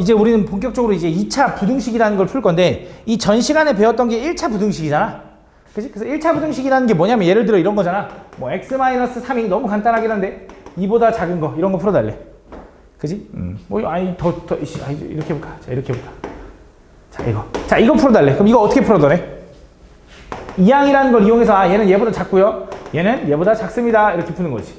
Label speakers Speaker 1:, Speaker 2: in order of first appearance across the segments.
Speaker 1: 이제 우리는 본격적으로 이제 2차 부등식이라는 걸 풀 건데 이 전 시간에 배웠던 게 1차 부등식이잖아. 그치? 그래서 1차 부등식이라는 게 뭐냐면 예를 들어 이런 거잖아. 뭐 x-3이 너무 간단하긴 한데 2보다 작은 거 이런 거 풀어달래. 그지? 뭐 아니 이렇게 해볼까? 자 이렇게 해볼까? 자 이거 풀어달래. 그럼 이거 어떻게 풀어더래? 이항이라는 걸 이용해서 얘는 얘보다 작고요. 얘는 얘보다 작습니다. 이렇게 푸는 거지.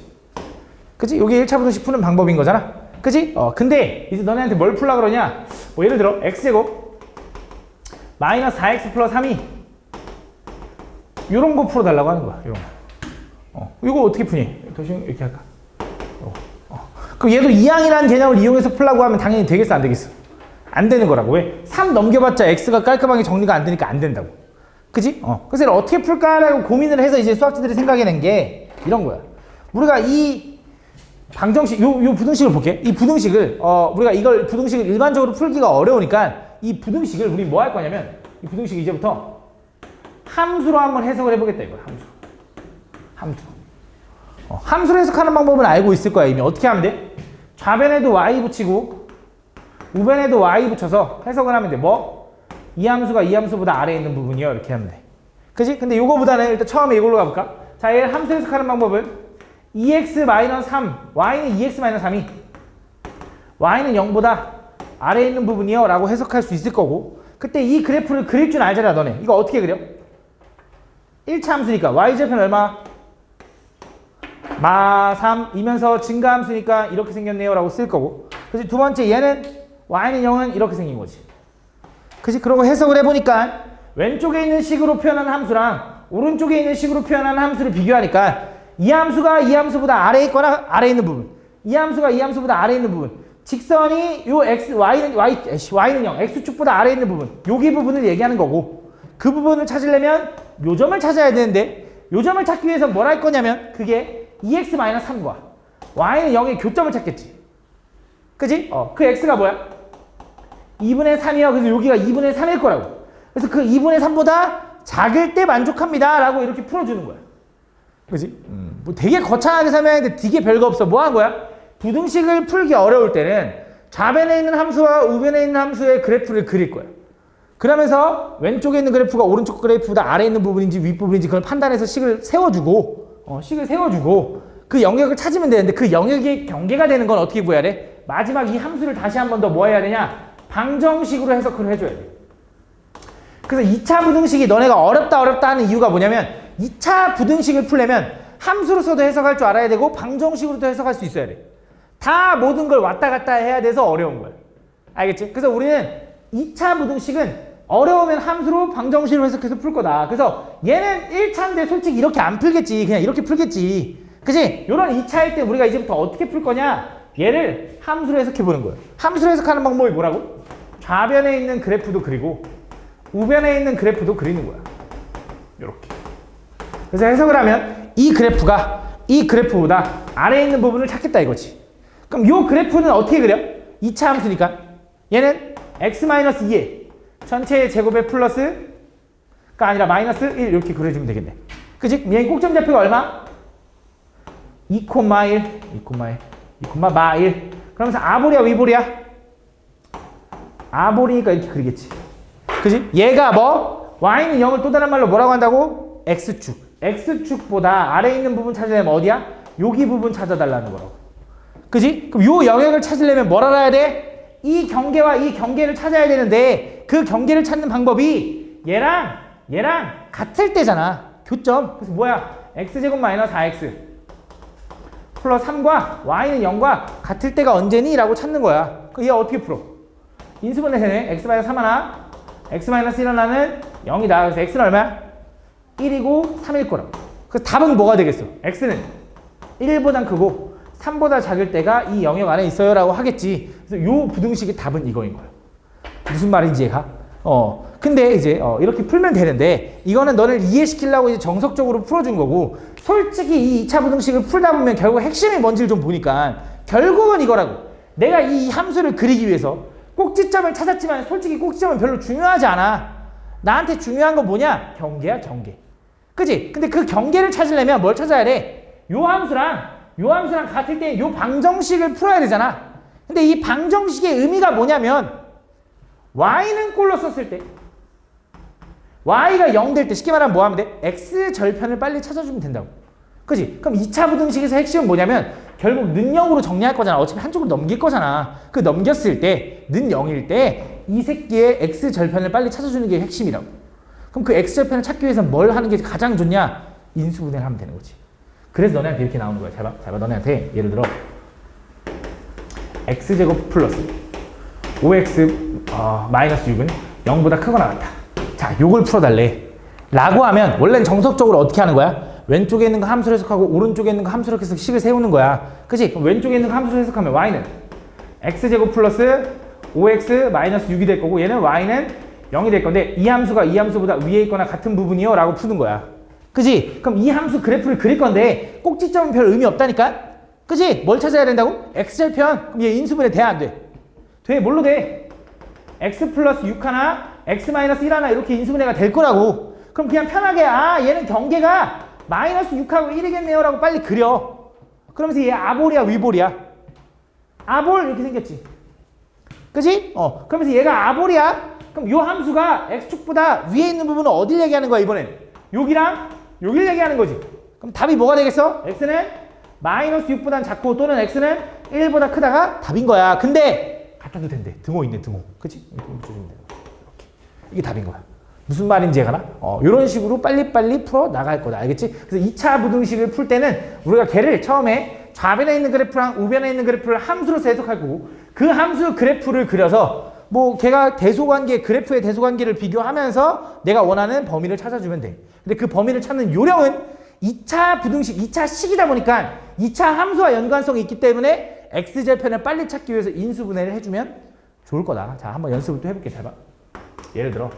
Speaker 1: 그치? 이게 1차 부등식 푸는 방법인 거잖아. 그치? 근데 이제 너네한테 뭘 풀라 그러냐? 뭐 예를 들어 x제곱 마이너스 4x 플러스 3이 요런 거 풀어달라고 하는 거야. 요런 거. 이거 어떻게 푸니? 도시형 이렇게 할까? 그럼 얘도 이항이라는 개념을 이용해서 풀라고 하면 당연히 되겠어 안 되겠어? 안 되는 거라고. 왜? 3 넘겨봤자 x가 깔끔하게 정리가 안 되니까 안 된다고. 그치? 그래서 이걸 어떻게 풀까라고 고민을 해서 이제 수학자들이 생각해낸 게 이런 거야. 우리가 이 방정식, 요 부등식을 볼게. 이 부등식을, 우리가 이걸 부등식을 일반적으로 풀기가 어려우니까 이 부등식을 우리 뭐 할 거냐면 이 부등식 이제부터 함수로 한번 해석을 해보겠다 이거야. 함수. 함수로 해석하는 방법은 알고 있을 거야. 이미 어떻게 하면 돼? 좌변에도 y 붙이고 우변에도 y 붙여서 해석을 하면 돼. 뭐? 이 함수가 이 함수보다 아래에 있는 부분이요. 이렇게 하면 돼. 그치? 근데 요거보다는 일단 처음에 이걸로 가볼까? 자, 얘 함수 해석하는 방법은 2x-3, y는 2x-3이 y는 0보다 아래에 있는 부분이요 라고 해석할 수 있을 거고 그때 이 그래프를 그릴 줄 알잖아 너네. 이거 어떻게 그려? 1차 함수니까 y절편 얼마? 마3이면서 증가함수니까 이렇게 생겼네요 라고 쓸 거고 그치? 두 번째 얘는 y는 0은 이렇게 생긴 거지. 그치? 그러고 해석을 해보니까 왼쪽에 있는 식으로 표현하는 함수랑 오른쪽에 있는 식으로 표현하는 함수를 비교하니까 이 함수가 이 함수보다 아래에 있거나 아래에 있는 부분 이 함수가 이 함수보다 아래에 있는 부분 직선이 요 x, y는 0 x축보다 아래에 있는 부분 여기 부분을 얘기하는 거고 그 부분을 찾으려면 요점을 찾아야 되는데 요점을 찾기 위해서 뭘 할 거냐면 그게 2x-3과 y는 0의 교점을 찾겠지. 그치? 그 x가 뭐야? 2분의 3이야. 그래서 여기가 2분의 3일 거라고. 그래서 그 2분의 3보다 작을 때 만족합니다. 라고 이렇게 풀어주는 거야. 그치? 뭐 되게 거창하게 설명했는데 되게 별거 없어. 뭐 한 거야? 부등식을 풀기 어려울 때는 좌변에 있는 함수와 우변에 있는 함수의 그래프를 그릴 거야. 그러면서 왼쪽에 있는 그래프가 오른쪽 그래프보다 아래에 있는 부분인지 윗부분인지 그걸 판단해서 식을 세워주고 그 영역을 찾으면 되는데 그 영역이 경계가 되는 건 어떻게 구해야 돼? 마지막 이 함수를 다시 한 번 더 뭐 해야 되냐? 방정식으로 해석을 해줘야 돼. 그래서 2차 부등식이 너네가 어렵다 하는 이유가 뭐냐면 2차 부등식을 풀려면 함수로서도 해석할 줄 알아야 되고 방정식으로도 해석할 수 있어야 돼. 다 모든 걸 왔다 갔다 해야 돼서 어려운 거야. 알겠지? 그래서 우리는 2차 부등식은 어려우면 함수로 방정식으로 해석해서 풀 거다. 그래서 얘는 1차인데 솔직히 이렇게 안 풀겠지. 그냥 이렇게 풀겠지. 그치? 요런 2차일 때 우리가 이제부터 어떻게 풀 거냐? 얘를 함수로 해석해 보는 거예요. 함수로 해석하는 방법이 뭐라고? 좌변에 있는 그래프도 그리고 우변에 있는 그래프도 그리는 거야. 요렇게. 그래서 해석을 하면 이 그래프가 이 그래프보다 아래에 있는 부분을 찾겠다 이거지. 그럼 요 그래프는 어떻게 그려? 2차 함수니까 얘는 x-2에 전체의 제곱에 플러스가 아니라 마이너스 1 이렇게 그려주면 되겠네. 그치? 얘 꼭점 좌표가 얼마? 2,1 그러면서 아볼이야 위볼이야? 아볼이니까 이렇게 그리겠지. 그치? 얘가 뭐? y는 0을 또 다른 말로 뭐라고 한다고? x축보다 아래에 있는 부분 찾으려면 어디야? 여기 부분 찾아달라는 거라고. 그치? 그럼 요 영역을 찾으려면 뭘 알아야 돼? 이 경계와 이 경계를 찾아야 되는데 그 경계를 찾는 방법이 얘랑 같을 때잖아. 교점. 그래서 뭐야? x제곱 마이너스 4x 플러스 3과 y는 0과 같을 때가 언제니? 라고 찾는 거야. 그럼 얘 어떻게 풀어? 인수분해 되네. x-3 하나 x-1 하나는 0이다. 그래서 x는 얼마야? 1이고 3일 거라고. 그래서 답은 뭐가 되겠어? x는 1보단 크고 3보다 작을 때가 이 영역 안에 있어요 라고 하겠지. 그래서 요 부등식의 답은 이거인 거야. 무슨 말인지 이해가? 근데 이제 이렇게 풀면 되는데 이거는 너를 이해시키려고 이제 정석적으로 풀어준 거고 솔직히 이 2차 부등식을 풀다 보면 결국 핵심이 뭔지를 좀 보니까 결국은 이거라고. 내가 이 함수를 그리기 위해서 꼭지점을 찾았지만 솔직히 꼭지점은 별로 중요하지 않아. 나한테 중요한 건 뭐냐? 경계야, 경계. 그치? 근데 그 경계를 찾으려면 뭘 찾아야 돼? 요 함수랑 같을 때 요 방정식을 풀어야 되잖아. 근데 이 방정식의 의미가 뭐냐면 y는 꼴로 썼을 때 y가 0 될 때 쉽게 말하면 뭐 하면 돼? x 절편을 빨리 찾아주면 된다고. 그지? 그럼 2차 부등식에서 핵심은 뭐냐면 결국 는 0으로 정리할 거잖아. 어차피 한쪽으로 넘길 거잖아. 그 넘겼을 때 는 0일 때 이 새끼의 x 절편을 빨리 찾아주는 게 핵심이라고. 그럼 그 x 절편을 찾기 위해서 뭘 하는 게 가장 좋냐? 인수분해를 하면 되는 거지. 그래서 너네한테 이렇게 나오는 거야. 잘 봐. 너네한테 예를 들어 x제곱 플러스 5x 마이너스 6은 0보다 크거나 같다. 자, 요걸 풀어달래. 라고 하면 원래는 정석적으로 어떻게 하는 거야? 왼쪽에 있는 거 함수로 해석하고 오른쪽에 있는 거 함수로 해서 식을 세우는 거야. 그치? 그럼 왼쪽에 있는 거 함수로 해석하면 y는 x제곱 플러스 5x 마이너스 6이 될 거고 얘는 y는 0이 될 건데 이 함수가 이 함수보다 위에 있거나 같은 부분이요 라고 푸는 거야. 그지? 그럼 이 함수 그래프를 그릴 건데 꼭지점은 별 의미 없다니까? 그지? 뭘 찾아야 된다고? x절편. 그럼 얘 인수분해 돼 안 돼? 돼. 뭘로 돼? x 플러스 6 하나 x 마이너스 1 하나 이렇게 인수분해가 될 거라고. 그럼 그냥 편하게 얘는 경계가 마이너스 6하고 1이겠네요 라고 빨리 그려. 그러면서 얘 아볼이야 위볼이야? 아볼 이렇게 생겼지. 그지? 그러면서 얘가 아볼이야? 그럼 요 함수가 x축보다 위에 있는 부분은 어딜 얘기하는 거야 이번엔? 여기랑 여기를 얘기하는 거지. 그럼 답이 뭐가 되겠어? x는 마이너스 6보단 작고 또는 x는 1보다 크다가 답인 거야. 근데 갖다 도 된대. 등호 있네 등호. 그치? 이렇게. 이게 답인 거야. 무슨 말인지 해가나? 이런 식으로 빨리빨리 풀어 나갈 거다. 알겠지? 그래서 2차 부등식을 풀 때는 우리가 걔를 처음에 좌변에 있는 그래프랑 우변에 있는 그래프를 함수로서 해석할 거고 그 함수 그래프를 그려서 뭐 걔가 대소관계 그래프의 대소관계를 비교하면서 내가 원하는 범위를 찾아주면 돼. 근데 그 범위를 찾는 요령은 2차 부등식, 2차 식이다 보니까 2차 함수와 연관성이 있기 때문에 x절편을 빨리 찾기 위해서 인수분해를 해주면 좋을 거다. 자, 한번 연습을 또 해볼게. 잘 봐. 예를 들어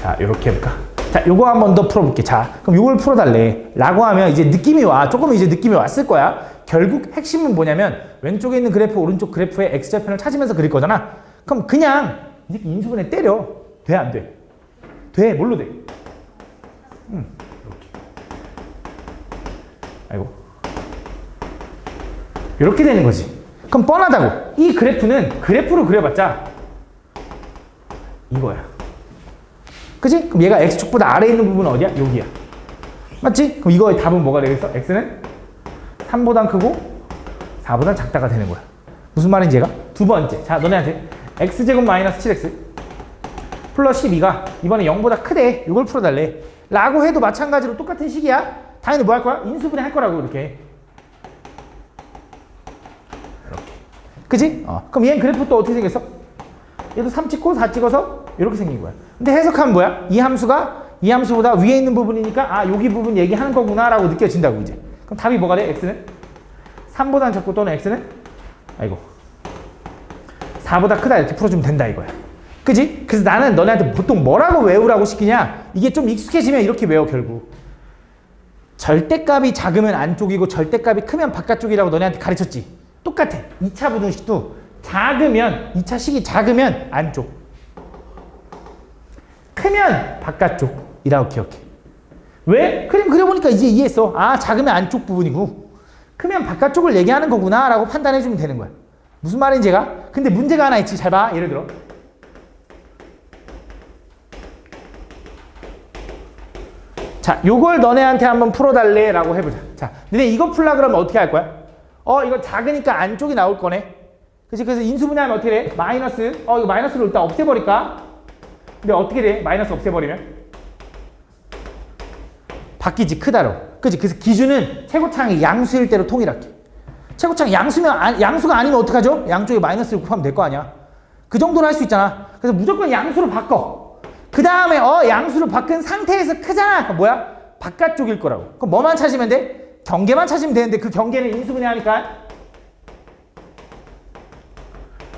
Speaker 1: 자, 요렇게 해볼까? 자, 요거 한 번 더 풀어볼게. 자, 그럼 요걸 풀어달래. 라고 하면 이제 느낌이 와. 조금 이제 느낌이 왔을 거야. 결국 핵심은 뭐냐면 왼쪽에 있는 그래프, 오른쪽 그래프의 x절편을 찾으면서 그릴 거잖아. 그럼 그냥 이 새끼 인수분해 때려. 돼, 안 돼? 돼. 뭘로 돼? 이렇게. 아이고. 이렇게 되는 거지. 그럼 뻔하다고. 이 그래프는 그래프로 그려봤자 이거야. 그치? 그럼 얘가 x축보다 아래에 있는 부분은 어디야? 여기야. 맞지? 그럼 이거의 답은 뭐가 되겠어? x는 3보단 크고 4보단 작다가 되는 거야. 무슨 말인지 얘가? 두 번째. 자, 너네한테 x제곱 마이너스 7x 플러스 12가 이번에 0보다 크대. 이걸 풀어달래. 라고 해도 마찬가지로 똑같은 식이야. 당연히 뭐 할 거야? 인수분해 할 거라고 이렇게. 그지? 그럼 얘는 그래프 또 어떻게 생겼어? 얘도 3 찍고 4 찍어서 이렇게 생긴 거야. 근데 해석하면 뭐야? 이 함수가 이 함수보다 위에 있는 부분이니까 여기 부분 얘기하는 거구나 라고 느껴진다고 이제. 그럼 답이 뭐가 돼? x는 3보다 작고 또는 x는 4보다 크다 이렇게 풀어주면 된다 이거야. 그지? 그래서 나는 너네한테 보통 뭐라고 외우라고 시키냐? 이게 좀 익숙해지면 이렇게 외워 결국. 절대값이 작으면 안쪽이고 절대값이 크면 바깥쪽이라고 너네한테 가르쳤지. 똑같아. 2차 부등식도 작으면 2차 식이 작으면 안쪽 크면 바깥쪽이라고 기억해. 왜? 그림 그려보니까 이제 이해했어. 작으면 안쪽 부분이고 크면 바깥쪽을 얘기하는 거구나 라고 판단해주면 되는 거야. 무슨 말인지 얘가? 근데 문제가 하나 있지. 잘 봐. 예를 들어 자, 요걸 너네한테 한번 풀어달래 라고 해보자. 자, 너네 이거 풀라 그러면 어떻게 할 거야? 이거 작으니까 안쪽이 나올 거네. 그치? 그래서 인수분해하면 어떻게 돼? 마이너스. 이거 마이너스를 일단 없애버릴까? 근데 어떻게 돼? 마이너스 없애버리면? 바뀌지, 크다로. 그치? 그래서 기준은 최고창이 양수일 대로 통일할게. 최고창이 양수가 아니면 어떡하죠? 양쪽에 마이너스를 곱하면 될 거 아니야. 그 정도는 할 수 있잖아. 그래서 무조건 양수로 바꿔. 그 다음에 양수로 바꾼 상태에서 크잖아. 그럼 뭐야? 바깥쪽일 거라고. 그럼 뭐만 찾으면 돼? 경계만 찾으면 되는데 그 경계는 인수분해 하니까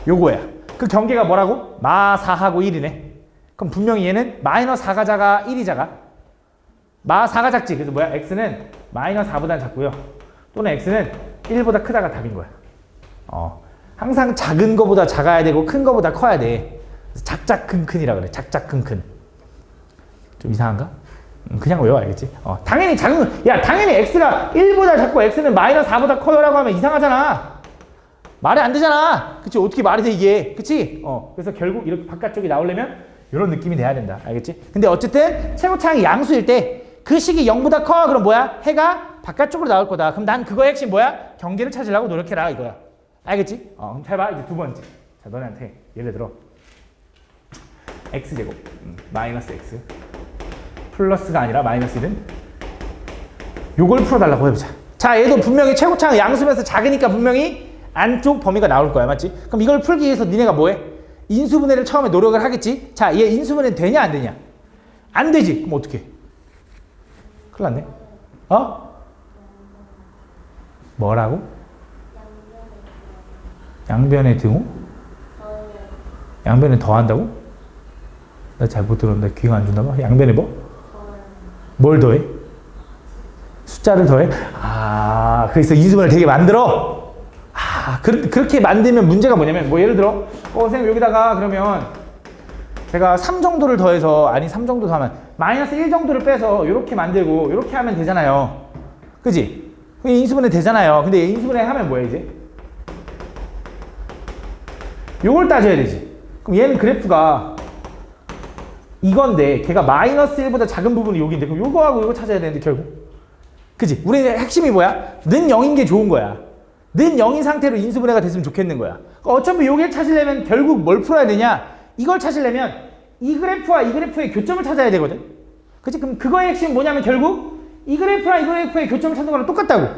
Speaker 1: 요거야. 그 경계가 뭐라고? 마 4하고 1이네. 그럼 분명히 얘는 마이너스 4가 작아 1이 작아? 마 4가 작지. 그래서 뭐야? x는 마이너스 4보다 작고요. 또는 x는 1보다 크다가 답인 거야. 항상 작은 거보다 작아야 되고 큰 거보다 커야 돼. 작작큰큰이라 그래. 작작큰큰. 좀 이상한가? 그냥 외워 알겠지? 당연히 당연히 x가 1보다 작고 x는 마이너스 4보다 커요라고 하면 이상하잖아. 말이 안 되잖아. 그치? 어떻게 말이 돼 이게? 그치? 그래서 결국 이렇게 바깥쪽이 나오려면 이런 느낌이 돼야 된다. 알겠지? 근데 어쨌든 최고차항이 양수일 때 그 식이 0보다 커. 그럼 뭐야? 해가 바깥쪽으로 나올 거다. 그럼 난 그거의 핵심 뭐야? 경계를 찾으려고 노력해라 이거야. 알겠지? 그럼 잘 봐. 이제 두 번째. 자, 너네한테 예를 들어 x제곱 마이너스 x 플러스가 아니라 마이너스 1은 요걸 풀어달라고 해보자. 자, 얘도 분명히 최고차항 양수면서 작으니까 분명히 안쪽 범위가 나올 거야. 맞지? 그럼 이걸 풀기 위해서 니네가 뭐해? 인수분해를 처음에 노력을 하겠지? 자, 얘 인수분해 되냐 안 되냐? 안 되지. 그럼 어떡해? 큰일 났네. 뭐라고? 양변의 등호? 양변에 더한다고? 나 잘 못 들었는데 귀가 안 좋나 봐. 양변에 뭐? 뭘 더해? 숫자를 더해? 그래서 인수분해를 되게 만들어? 그렇게 만들면 문제가 뭐냐면 뭐 예를 들어 선생님 여기다가 그러면 제가 3 정도를 더해서 3 정도 더하면 마이너스 1 정도를 빼서 이렇게 만들고 이렇게 하면 되잖아요. 그지? 인수분해 되잖아요. 근데 인수분해 하면 뭐야 이제? 요걸 따져야 되지. 그럼 얘는 그래프가 이건데 걔가 마이너스 1보다 작은 부분이 여기인데 그럼 요거하고 요거 찾아야 되는데 결국 그지? 우리의 핵심이 뭐야? 는 0인 게 좋은 거야. 는 0인 상태로 인수분해가 됐으면 좋겠는 거야. 어차피 요게 찾으려면 결국 뭘 풀어야 되냐? 이걸 찾으려면 이 그래프와 이 그래프의 교점을 찾아야 되거든. 그치? 그럼 그거의 핵심은 뭐냐면 결국 이 그래프랑 이 그래프의 교점을 찾는 거랑 똑같다고.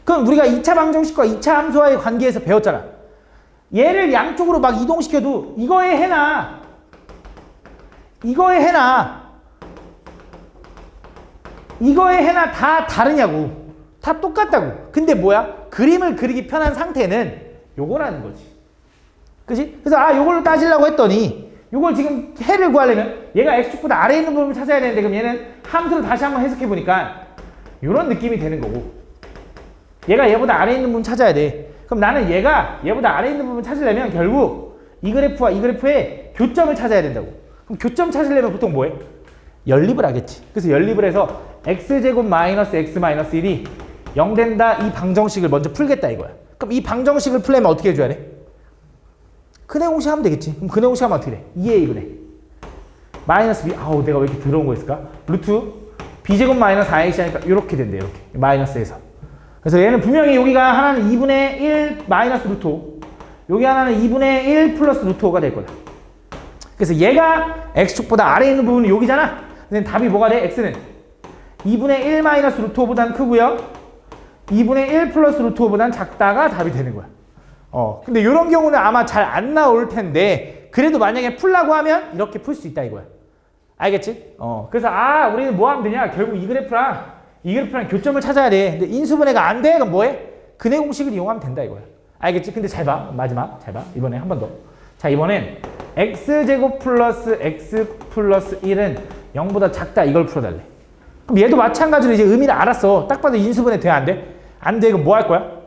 Speaker 1: 그럼 우리가 2차 방정식과 2차 함수와의 관계에서 배웠잖아. 얘를 양쪽으로 막 이동시켜도 이거의 해나 이거의 해나 다 다르냐고. 다 똑같다고. 근데 뭐야? 그림을 그리기 편한 상태는 요거라는 거지. 그치? 그래서 요걸로 따지려고 했더니 요걸 지금 해를 구하려면 얘가 x축보다 아래에 있는 부분을 찾아야 되는데 그럼 얘는 함수로 다시 한번 해석해 보니까 요런 느낌이 되는 거고 얘가 얘보다 아래에 있는 부분 찾아야 돼. 그럼 나는 얘가 얘보다 아래에 있는 부분 찾으려면 결국 이 그래프와 이 그래프의 교점을 찾아야 된다고. 그럼 교점 찾으려면 보통 뭐해? 연립을 하겠지. 그래서 연립을 해서 x제곱 마이너스 x 마이너스 1이 0 된다 이 방정식을 먼저 풀겠다 이거야. 그럼 이 방정식을 풀려면 어떻게 해줘야 돼? 근해 공식 하면 되겠지. 그럼 근해 공식 하면 어떻게 돼? 2a 근해 마이너스 b 내가 왜 이렇게 더러운 거 있을까? 루트 b제곱 마이너스 4ac 하니까 이렇게 된대. 이렇게 마이너스에서. 그래서 얘는 분명히 여기가 하나는 2분의 1 마이너스 루트 5 여기 하나는 2분의 1 플러스 루트 5가 될 거다. 그래서 얘가 x축보다 아래에 있는 부분은 여기잖아. 근데 답이 뭐가 돼? x는 2분의 1 마이너스 루트 5보다는 크고요 2분의 1 플러스 루트 5보다는 작다가 답이 되는 거야. 근데 이런 경우는 아마 잘 안 나올 텐데 그래도 만약에 풀라고 하면 이렇게 풀 수 있다 이거야. 알겠지? 그래서 우리는 뭐 하면 되냐? 결국 이 그래프랑 교점을 찾아야 돼. 근데 인수분해가 안 돼? 그럼 뭐해? 근해 공식을 이용하면 된다 이거야. 알겠지? 근데 잘 봐. 마지막 잘 봐. 이번에 한 번 더. 자, 이번엔 x제곱 플러스 x 플러스 1은 0보다 작다 이걸 풀어달래. 그럼 얘도 마찬가지로 이제 의미를 알았어. 딱 봐도 인수분해 돼? 안 돼? 안 돼. 그럼 뭐 할 거야?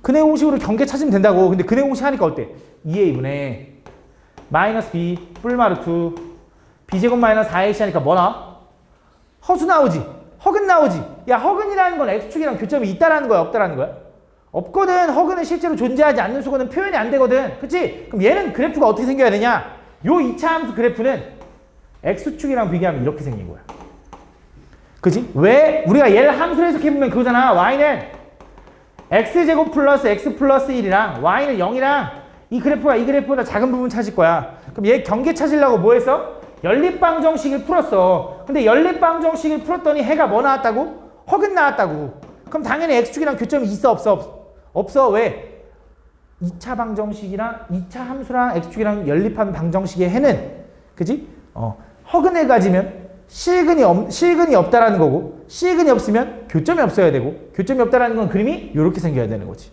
Speaker 1: 근해 공식으로 경계 찾으면 된다고. 근데 근해 공식 하니까 어때? 2a분의 마이너스 b 뿔마루트 b제곱 마이너스 4ac 하니까 뭐 나와? 허수 나오지? 허근 나오지? 야, 허근이라는 건 x축이랑 교점이 있다라는 거야? 없다라는 거야? 없거든. 허근은 실제로 존재하지 않는 수거는 표현이 안 되거든. 그치? 그럼 얘는 그래프가 어떻게 생겨야 되냐? 요 2차 함수 그래프는 x축이랑 비교하면 이렇게 생긴 거야. 그치? 왜? 우리가 얘를 함수로 해석해보면 그거잖아. y는 x제곱 플러스 x 플러스 1이랑 y는 0이랑 이 그래프가 이 그래프보다 작은 부분 찾을 거야. 그럼 얘 경계 찾으려고 뭐 했어? 연립방정식을 풀었어. 근데 연립방정식을 풀었더니 해가 뭐 나왔다고? 허근 나왔다고. 그럼 당연히 x축이랑 교점이 있어? 없어? 없어. 왜? 2차 방정식이랑 2차 함수랑 x축이랑 연립한 방정식의 해는 그지? 허근을 가지면 실근이 없다라는 거고 실근이 없으면 교점이 없어야 되고 교점이 없다라는 건 그림이 이렇게 생겨야 되는 거지.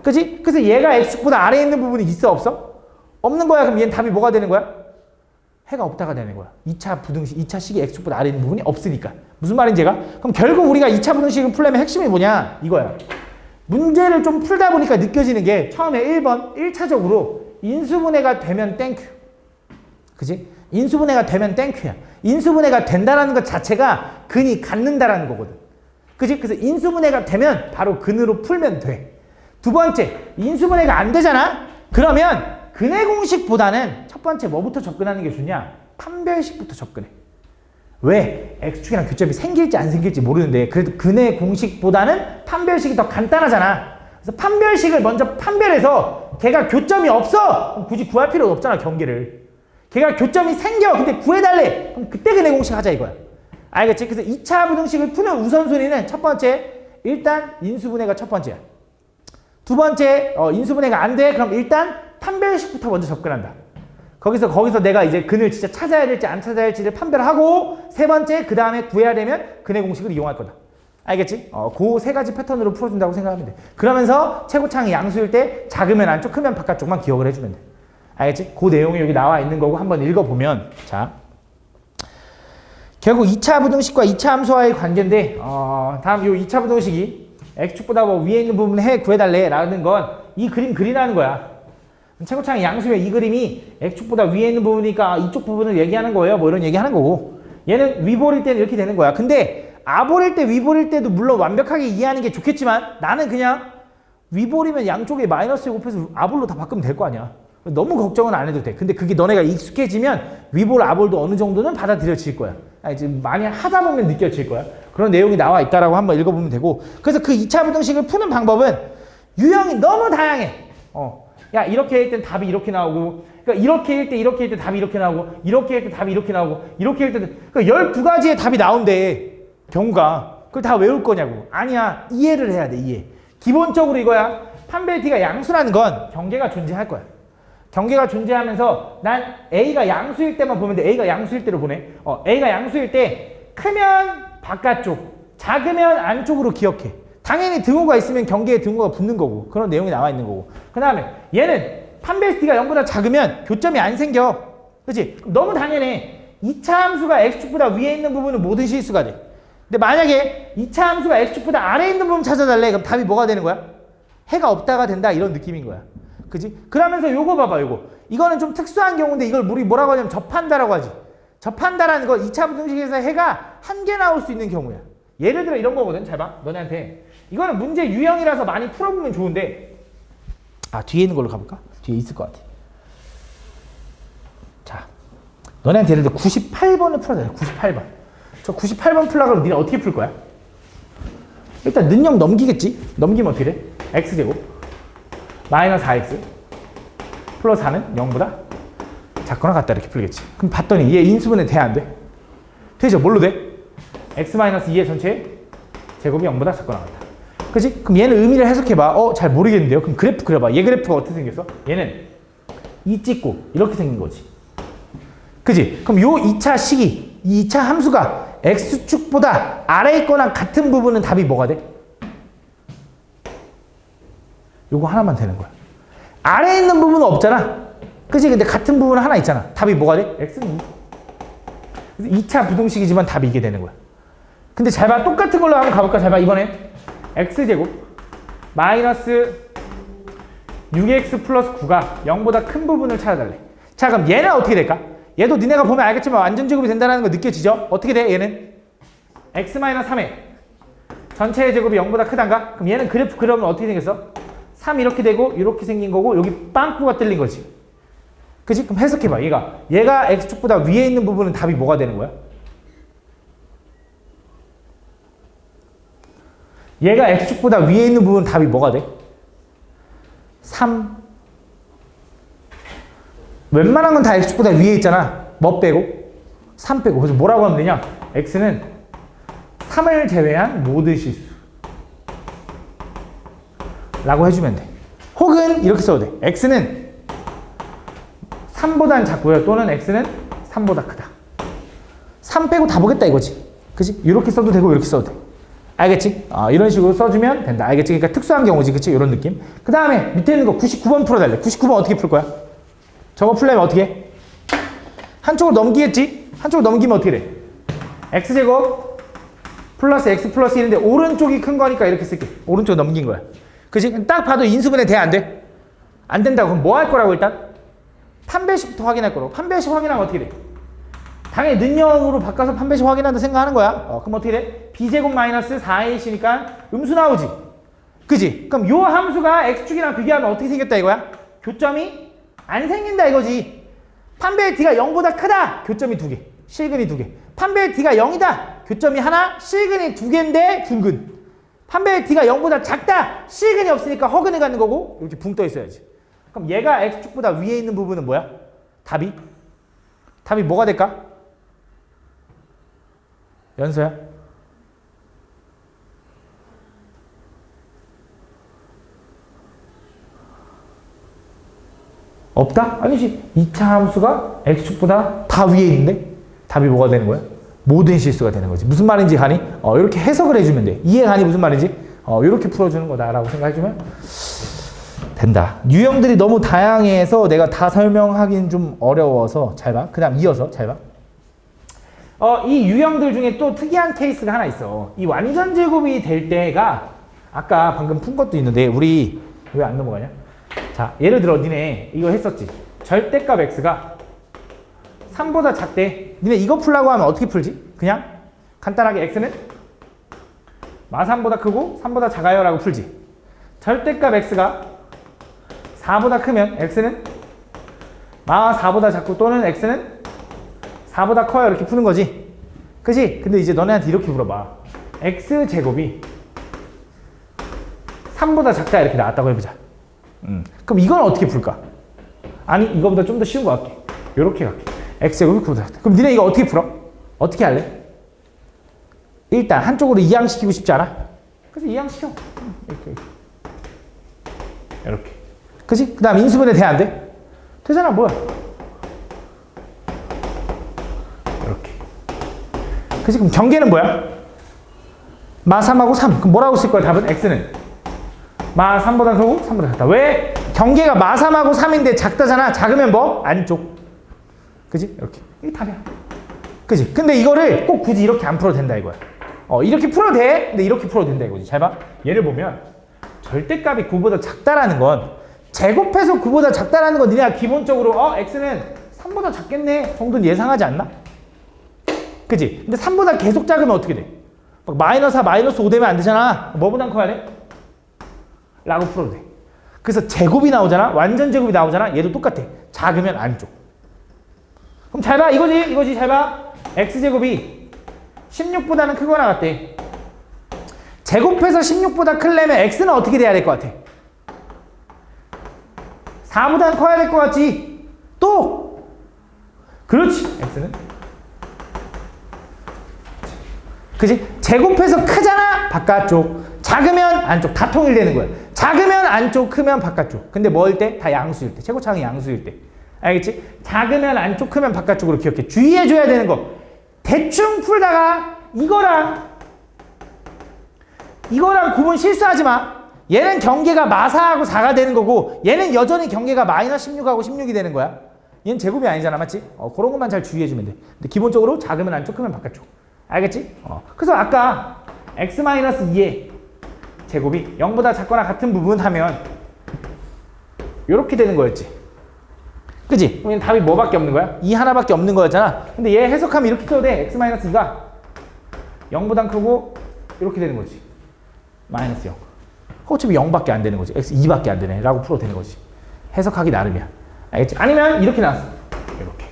Speaker 1: 그지? 그래서 얘가 x축보다 아래에 있는 부분이 있어? 없어? 없는 거야. 그럼 얘는 답이 뭐가 되는 거야? 해가 없다가 되는 거야. 2차 부등식, 2차 식이 x축보다 아래에 있는 부분이 없으니까. 무슨 말인지 얘가? 그럼 결국 우리가 2차 부등식을 풀려면 핵심이 뭐냐? 이거야. 문제를 좀 풀다 보니까 느껴지는 게 처음에 1번 1차적으로 인수분해가 되면 땡큐. 그지? 인수분해가 되면 땡큐야. 인수분해가 된다라는 것 자체가 근이 갖는다라는 거거든. 그지? 그래서 인수분해가 되면 바로 근으로 풀면 돼. 두 번째, 인수분해가 안 되잖아? 그러면 근의 공식보다는 첫 번째 뭐부터 접근하는 게 좋냐? 판별식부터 접근해. 왜? X축이랑 교점이 생길지 안 생길지 모르는데 그래도 근의 공식보다는 판별식이 더 간단하잖아. 그래서 판별식을 먼저 판별해서 걔가 교점이 없어! 그럼 굳이 구할 필요가 없잖아, 경계를. 걔가 교점이 생겨! 근데 구해달래! 그럼 그때 근의 공식 하자 이거야. 알겠지? 그래서 2차 부등식을 푸는 우선순위는 첫 번째, 일단 인수분해가 첫 번째야. 두 번째, 인수분해가 안 돼? 그럼 일단 판별식부터 먼저 접근한다. 거기서 내가 이제 근을 진짜 찾아야 될지 안 찾아야 할지를 판별하고, 세 번째, 그 다음에 구해야 되면 근의 공식을 이용할 거다. 알겠지? 그 세 가지 패턴으로 풀어준다고 생각하면 돼. 그러면서 최고창이 양수일 때 작으면 안쪽, 크면 바깥쪽만 기억을 해주면 돼. 알겠지? 그 내용이 여기 나와 있는 거고 한번 읽어보면, 자, 결국 2차 부등식과 2차 함수와의 관계인데, 다음 요 2차 부등식이 x축보다 뭐 위에 있는 부분 해 구해달래 라는 건 이 그림 그리라는 거야. 최고창이 양수면 이 그림이 x축보다 위에 있는 부분이니까 이쪽 부분을 얘기하는 거예요. 뭐 이런 얘기하는 거고, 얘는 위볼일 때는 이렇게 되는 거야. 근데 아볼일 때 위볼일 때도 물론 완벽하게 이해하는 게 좋겠지만 나는 그냥 위볼이면 양쪽에 마이너스 곱해서 아볼로 다 바꾸면 될 거 아니야. 너무 걱정은 안 해도 돼. 근데 그게 너네가 익숙해지면 위볼, 아볼도 어느 정도는 받아들여질 거야. 지금 많이 하다 보면 느껴질 거야. 그런 내용이 나와 있다라고 한번 읽어보면 되고, 그래서 그 2차 부등식을 푸는 방법은 유형이 너무 다양해. 야, 이렇게 할 땐 답이 이렇게 나오고, 그러니까 이렇게 할 때 이렇게 할 때 답이 이렇게 나오고, 이렇게 할 때 답이 이렇게 나오고, 이렇게 할 때, 그러니까 12가지의 답이 나온대. 경우가. 그걸 다 외울 거냐고. 아니야. 이해를 해야 돼, 이해. 기본적으로 이거야. 판별t가 양수라는 건 경계가 존재할 거야. 경계가 존재하면서 난 A가 양수일 때만 보면 돼. A가 양수일 때로 보내. A가 양수일 때 크면 바깥쪽, 작으면 안쪽으로 기억해. 당연히 등호가 있으면 경계에 등호가 붙는 거고, 그런 내용이 나와 있는 거고. 그 다음에 얘는 판별t가 0보다 작으면 교점이 안 생겨. 그치? 너무 당연해. 2차 함수가 x축보다 위에 있는 부분은 모든 실수가 돼. 근데 만약에 2차 함수가 x축보다 아래에 있는 부분 찾아달래. 그럼 답이 뭐가 되는 거야? 해가 없다가 된다, 이런 느낌인 거야. 그지? 그러면서 요거 봐봐, 요거. 이거는 좀 특수한 경우인데 이걸 우리 뭐라고 하냐면 접한다라고 하지. 접한다라는 거 2차 부등식에서 해가 한 개 나올 수 있는 경우야. 예를 들어 이런 거거든. 잘 봐. 너네한테. 이거는 문제 유형이라서 많이 풀어보면 좋은데, 뒤에 있는 걸로 가볼까? 뒤에 있을 것 같아. 자, 너네한테 예를 들어 98번을 풀어야 돼. 98번. 저 98번 풀라 그러면 니네 어떻게 풀 거야? 일단 능력 넘기겠지? 넘기면 어떻게 돼? x제곱 마이너스 4x 플러스 4는 0보다 작거나 같다, 이렇게 풀겠지. 그럼 봤더니 얘 인수분해 돼, 안 돼? 되죠? 뭘로 돼? x 마이너스 2의 전체 제곱이 0보다 작거나 같다. 그치? 그럼 얘는 의미를 해석해봐. 잘 모르겠는데요? 그럼 그래프 그려봐. 얘 그래프가 어떻게 생겼어? 얘는 이 찍고 이렇게 생긴 거지. 그치? 그럼 요 2차 식이, 이 2차 함수가 x축보다 아래에 있거나 같은 부분은 답이 뭐가 돼? 요거 하나만 되는 거야. 아래에 있는 부분은 없잖아. 그치? 근데 같은 부분은 하나 있잖아. 답이 뭐가 돼? x는 2. 그래서 2차 부등식이지만 답이 이게 되는 거야. 근데 잘 봐. 똑같은 걸로 한번 가볼까? 잘 봐. 이번엔 x제곱 마이너스 6x 플러스 9가 0보다 큰 부분을 찾아달래. 자, 그럼 얘는 어떻게 될까? 얘도 니네가 보면 알겠지만 완전제곱이 된다는 거 느껴지죠? 어떻게 돼? 얘는 x 마이너스 3의 전체의 제곱이 0보다 크단가? 그럼 얘는 그래프 그려면 어떻게 생겼어? 3 이렇게 되고 이렇게 생긴 거고 여기 빵꾸가 뚫린 거지. 그치? 그럼 해석해봐. 얘가 x축보다 위에 있는 부분은 답이 뭐가 되는 거야? 얘가 x축보다 위에 있는 부분은 답이 뭐가 돼? 3. 웬만한 건 다 x축보다 위에 있잖아. 뭐 빼고? 3 빼고. 그래서 뭐라고 하면 되냐? x는 3을 제외한 모든 실수 라고 해주면 돼. 혹은 이렇게 써도 돼. x는 3보단 작고요. 또는 x는 3보다 크다. 3 빼고 다 보겠다 이거지. 그치? 이렇게 써도 되고 이렇게 써도 돼. 알겠지? 이런 식으로 써주면 된다. 알겠지? 그러니까 특수한 경우지. 그치? 이런 느낌. 그 다음에 밑에 있는 거 99번 풀어달래. 99번 어떻게 풀 거야? 저거 풀려면 어떻게 해? 한쪽으로 넘기겠지? 한쪽으로 넘기면 어떻게 돼? x제곱 플러스 x 플러스 1인데 오른쪽이 큰 거니까 이렇게 쓸게. 오른쪽 넘긴 거야. 그치? 딱 봐도 인수분해 돼? 안 돼? 안 된다고. 그럼 뭐 할 거라고 일단? 판별식부터 확인할 거라고. 판별식 확인하면 어떻게 돼? 당연히 는영으로 바꿔서 판별식 확인한다 생각하는 거야. 그럼 어떻게 돼? b제곱 마이너스 4ac니까 음수 나오지. 그지? 그럼 요 함수가 x축이랑 비교하면 어떻게 생겼다 이거야? 교점이 안 생긴다 이거지. 판별 d가 0보다 크다. 교점이 2개. 실근이 2개. 판별 d가 0이다. 교점이 하나. 실근이 2개인데 둥근. 판별 d가 0보다 작다. 실근이 없으니까 허근을 갖는 거고 이렇게 붕 떠 있어야지. 그럼 얘가 x축보다 위에 있는 부분은 뭐야? 답이 뭐가 될까? 연서야? 없다? 아니지. 2차 함수가 x축보다 다 위에 있는데 답이 뭐가 되는 거야? 모든 실수가 되는 거지. 무슨 말인지 가니? 이렇게 해석을 해주면 돼. 이해 가니 무슨 말인지? 이렇게 풀어주는 거다라고 생각해주면 된다. 유형들이 너무 다양해서 내가 다 설명하기는 좀 어려워서 잘 봐. 그 다음 이어서 잘 봐. 이 유형들 중에 또 특이한 케이스가 하나 있어. 이 완전 제곱이 될 때가 아까 방금 푼 것도 있는데 우리 왜 안 넘어가냐? 자, 예를 들어 니네 이거 했었지. 절대값 x가 3보다 작대. 니네 이거 풀라고 하면 어떻게 풀지? 그냥 간단하게 x는 마 3보다 크고 3보다 작아요 라고 풀지. 절대값 x가 4보다 크면 x는 마 4보다 작고 또는 x는 4보다 커요 이렇게 푸는 거지. 그지? 근데 이제 너네한테 이렇게 물어봐. x제곱이 3보다 작다 이렇게 나왔다고 해보자. 그럼 이건 어떻게 풀까? 아니 이거보다 좀 더 쉬운 거 같게. 요렇게 갈게. x제곱이 9보다 작다. 그럼 니네 이거 어떻게 풀어? 어떻게 할래? 일단 한쪽으로 이항시키고 싶지 않아? 그래서 이항시켜. 이렇게. 그지? 그 다음 인수분해 돼 안 돼? 되잖아 뭐야? 이렇게. 그지? 그럼 경계는 뭐야? 마 3하고 3. 그럼 뭐라고 쓸 거야 답은? x는 마 3보다 크고 3보다 작다. 왜? 경계가 마 3하고 3인데 작다잖아. 작으면 뭐? 안쪽. 그지? 이렇게. 이게 답이야. 그지? 근데 이거를 꼭 굳이 이렇게 안 풀어도 된다 이거야. 이렇게 풀어도 돼. 근데 이렇게 풀어도 된다 이거지. 잘 봐. 예를 보면 절대값이 9보다 작다라는 건 제곱해서 9보다 작다라는 건 니네가 기본적으로 x는 3보다 작겠네 정도는 예상하지 않나? 그지? 근데 3보다 계속 작으면 어떻게 돼? 막 마이너스 4, 마이너스 5 되면 안 되잖아. 뭐보단 커야 돼? 라고 풀어도 돼. 그래서 제곱이 나오잖아. 완전 제곱이 나오잖아. 얘도 똑같아. 작으면 안쪽. 그럼 잘 봐. 이거지. 잘 봐. x제곱이 16보다는 크거나 같대. 제곱해서 16보다 크려면 x는 어떻게 돼야 될 것 같아? 4보다는 커야 될 것 같지? 또! 그렇지. x는 그지? 제곱해서 크잖아? 바깥쪽. 작으면 안쪽. 다 통일되는 거야. 작으면 안쪽, 크면 바깥쪽. 근데 뭐일 때? 다 양수일 때. 최고차항이 양수일 때. 알겠지? 작으면 안쪽, 크면 바깥쪽으로 기억해. 주의해줘야 되는 거. 대충 풀다가 이거랑 구분 실수하지 마. 얘는 경계가 마사하고 4가 되는 거고 얘는 여전히 경계가 마이너스 16하고 16이 되는 거야. 얘는 제곱이 아니잖아. 맞지? 그런 것만 잘 주의해주면 돼. 근데 기본적으로 작으면 안쪽, 크면 바깥쪽. 알겠지? 그래서 아까 x-2의 제곱이 0보다 작거나 같은 부분 하면 이렇게 되는 거였지. 그지? 그럼 답이 뭐밖에 없는 거야? 2 하나밖에 없는 거였잖아. 근데 얘 해석하면 이렇게 써도 돼. x-2가 0보단 크고 이렇게 되는 거지. 마이너스 0. 어차피 0밖에 안 되는 거지. x 2밖에 안 되네. 라고 풀어도 되는 거지. 해석하기 나름이야. 알겠지? 아니면 이렇게 나왔어. 이렇게.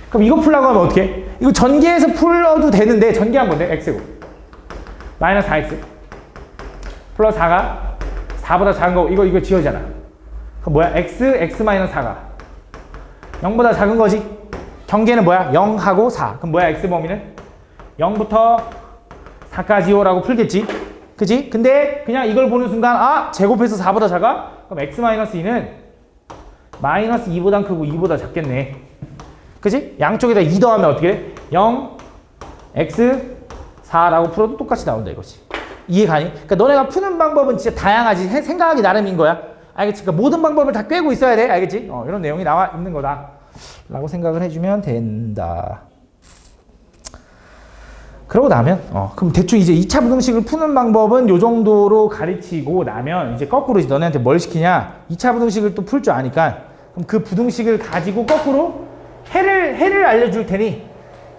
Speaker 1: 그럼 이거 풀라고 하면 어떻게 해? 이거 전개해서 풀어도 되는데 전개한 건데 x제곱 마이너스 4x 플러스 4가 4보다 작은 거 이거 지워지잖아. 그럼 뭐야? x-4가 0보다 작은 거지. 경계는 뭐야? 0하고 4. 그럼 뭐야? x 범위는 0부터 4까지요 라고 풀겠지. 그지? 근데 그냥 이걸 보는 순간 제곱해서 4보다 작아? 그럼 x-2는 마이너스 2보단 크고 2보다 작겠네. 그지? 양쪽에다 2 더하면 어떻게 돼? 0, x, 4라고 풀어도 똑같이 나온다 이거지. 이해가니? 그러니까 너네가 푸는 방법은 진짜 다양하지. 생각하기 나름인 거야. 알겠지? 그러니까 모든 방법을 다 꿰고 있어야 돼. 알겠지? 이런 내용이 나와 있는 거다. 라고 생각을 해주면 된다. 그러고 나면 그럼 대충 이제 2차 부등식을 푸는 방법은 요 정도로 가르치고 나면 이제 거꾸로 이제 너네한테 뭘 시키냐? 2차 부등식을 또 풀 줄 아니까 그럼 그 부등식을 가지고 거꾸로 해를 알려줄 테니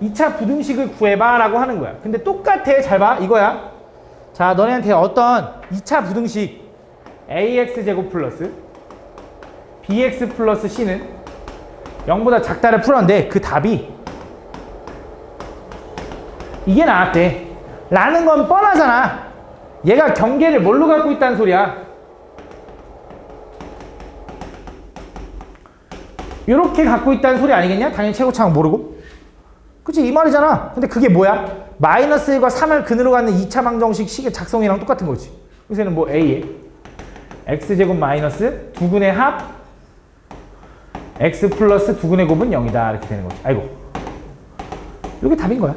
Speaker 1: 2차 부등식을 구해봐 라고 하는 거야. 근데 똑같아. 잘 봐. 이거야. 자, 너네한테 어떤 2차 부등식 ax제곱 플러스 bx 플러스 c는 0보다 작다를 풀었는데 그 답이 이게 나왔대 라는 건 뻔하잖아. 얘가 경계를 뭘로 갖고 있다는 소리야. 이렇게 갖고 있다는 소리 아니겠냐? 당연히 최고차항 모르고. 그치? 이 말이잖아. 근데 그게 뭐야? 마이너스 1과 3을 근으로 갖는 2차 방정식 식의 작성이랑 똑같은 거지. 그래서 얘는 뭐 a에 x제곱 마이너스 두근의 합 x 플러스 두근의 곱은 0이다 이렇게 되는 거지. 아이고, 이게 답인 거야.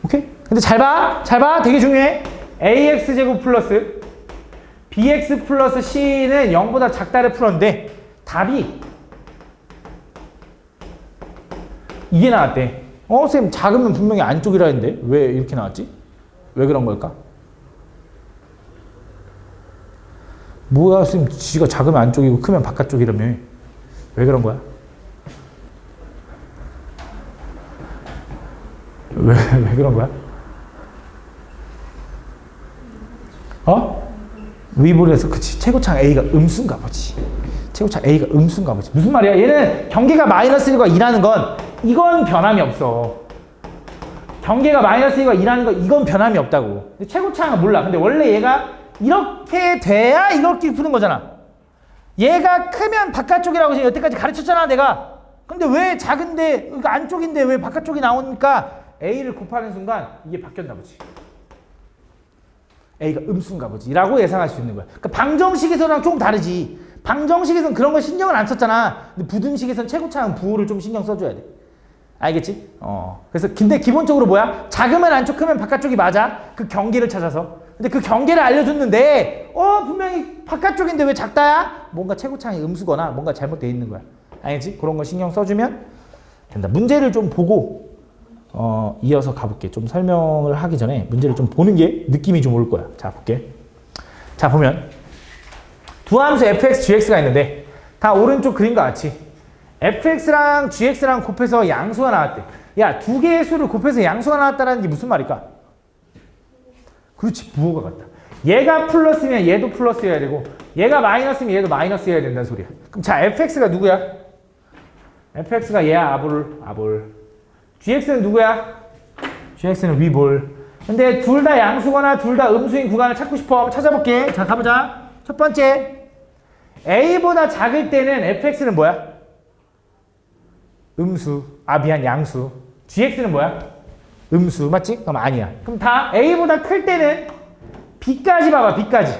Speaker 1: 오케이? 근데 잘 봐. 잘 봐. 되게 중요해. ax제곱 플러스 bx 플러스 c는 0보다 작다를 풀었는데 답이 이게 나왔대. 쌤 작으면 분명히 안쪽이라 했는데 왜 이렇게 나왔지? 왜 그런 걸까? 뭐야 쌤, 지가 작으면 안쪽이고 크면 바깥쪽이라며. 왜 그런 거야? 왜 그런 거야? 위볼에서 그치. 최고차항 A가 음수인가 보지. 최고차항 A가 음수인가 보지. 무슨 말이야? 얘는 경계가 마이너스 1과 2라는 건 이건 변함이 없어. 경계가 마이너스 1과 2라는 건 이건 변함이 없다고. 근데 최고차항은 몰라. 근데 원래 얘가 이렇게 돼야 이렇게 푸는 거잖아. 얘가 크면 바깥쪽이라고 지금 여태까지 가르쳤잖아 내가. 근데 왜 작은데 그러니까 안쪽인데 왜 바깥쪽이 나오니까 A를 곱하는 순간 이게 바뀌었나 보지. A가 음수인가 보지 라고 예상할 수 있는 거야. 그러니까 방정식에서랑 좀 다르지. 방정식에서는 그런 거 신경을 안 썼잖아. 근데 부등식에서는 최고차항 부호를 좀 신경 써줘야 돼. 알겠지? 그래서 근데 기본적으로 뭐야? 작으면 안쪽, 크면 바깥쪽이 맞아. 그 경계를 찾아서. 근데 그 경계를 알려줬는데 분명히 바깥쪽인데 왜 작다야? 뭔가 최고차항이 음수거나 뭔가 잘못되어 있는 거야. 알겠지? 그런 거 신경 써주면 된다. 문제를 좀 보고 이어서 가볼게. 좀 설명을 하기 전에 문제를 좀 보는 게 느낌이 좀 올 거야. 자, 볼게. 자, 보면 두 함수 fx, gx가 있는데 다 오른쪽 그림과 같이 fx랑 gx랑 곱해서 양수가 나왔대. 야, 두 개의 수를 곱해서 양수가 나왔다는 게 무슨 말일까? 그렇지, 부호가 같다. 얘가 플러스면 얘도 플러스여야 되고 얘가 마이너스면 얘도 마이너스여야 된다는 소리야. 그럼 자, fx가 누구야? fx가 얘야, 아볼. gx는 누구야? gx는 위볼. 근데 둘 다 양수거나 둘 다 음수인 구간을 찾고 싶어. 찾아볼게. 자, 가보자. 첫 번째, a보다 작을 때는 fx는 뭐야? 음수. 미안, 양수. gx는 뭐야? 음수. 맞지? 그럼 아니야. 그럼 다 a보다 클 때는 b까지 봐봐. b까지.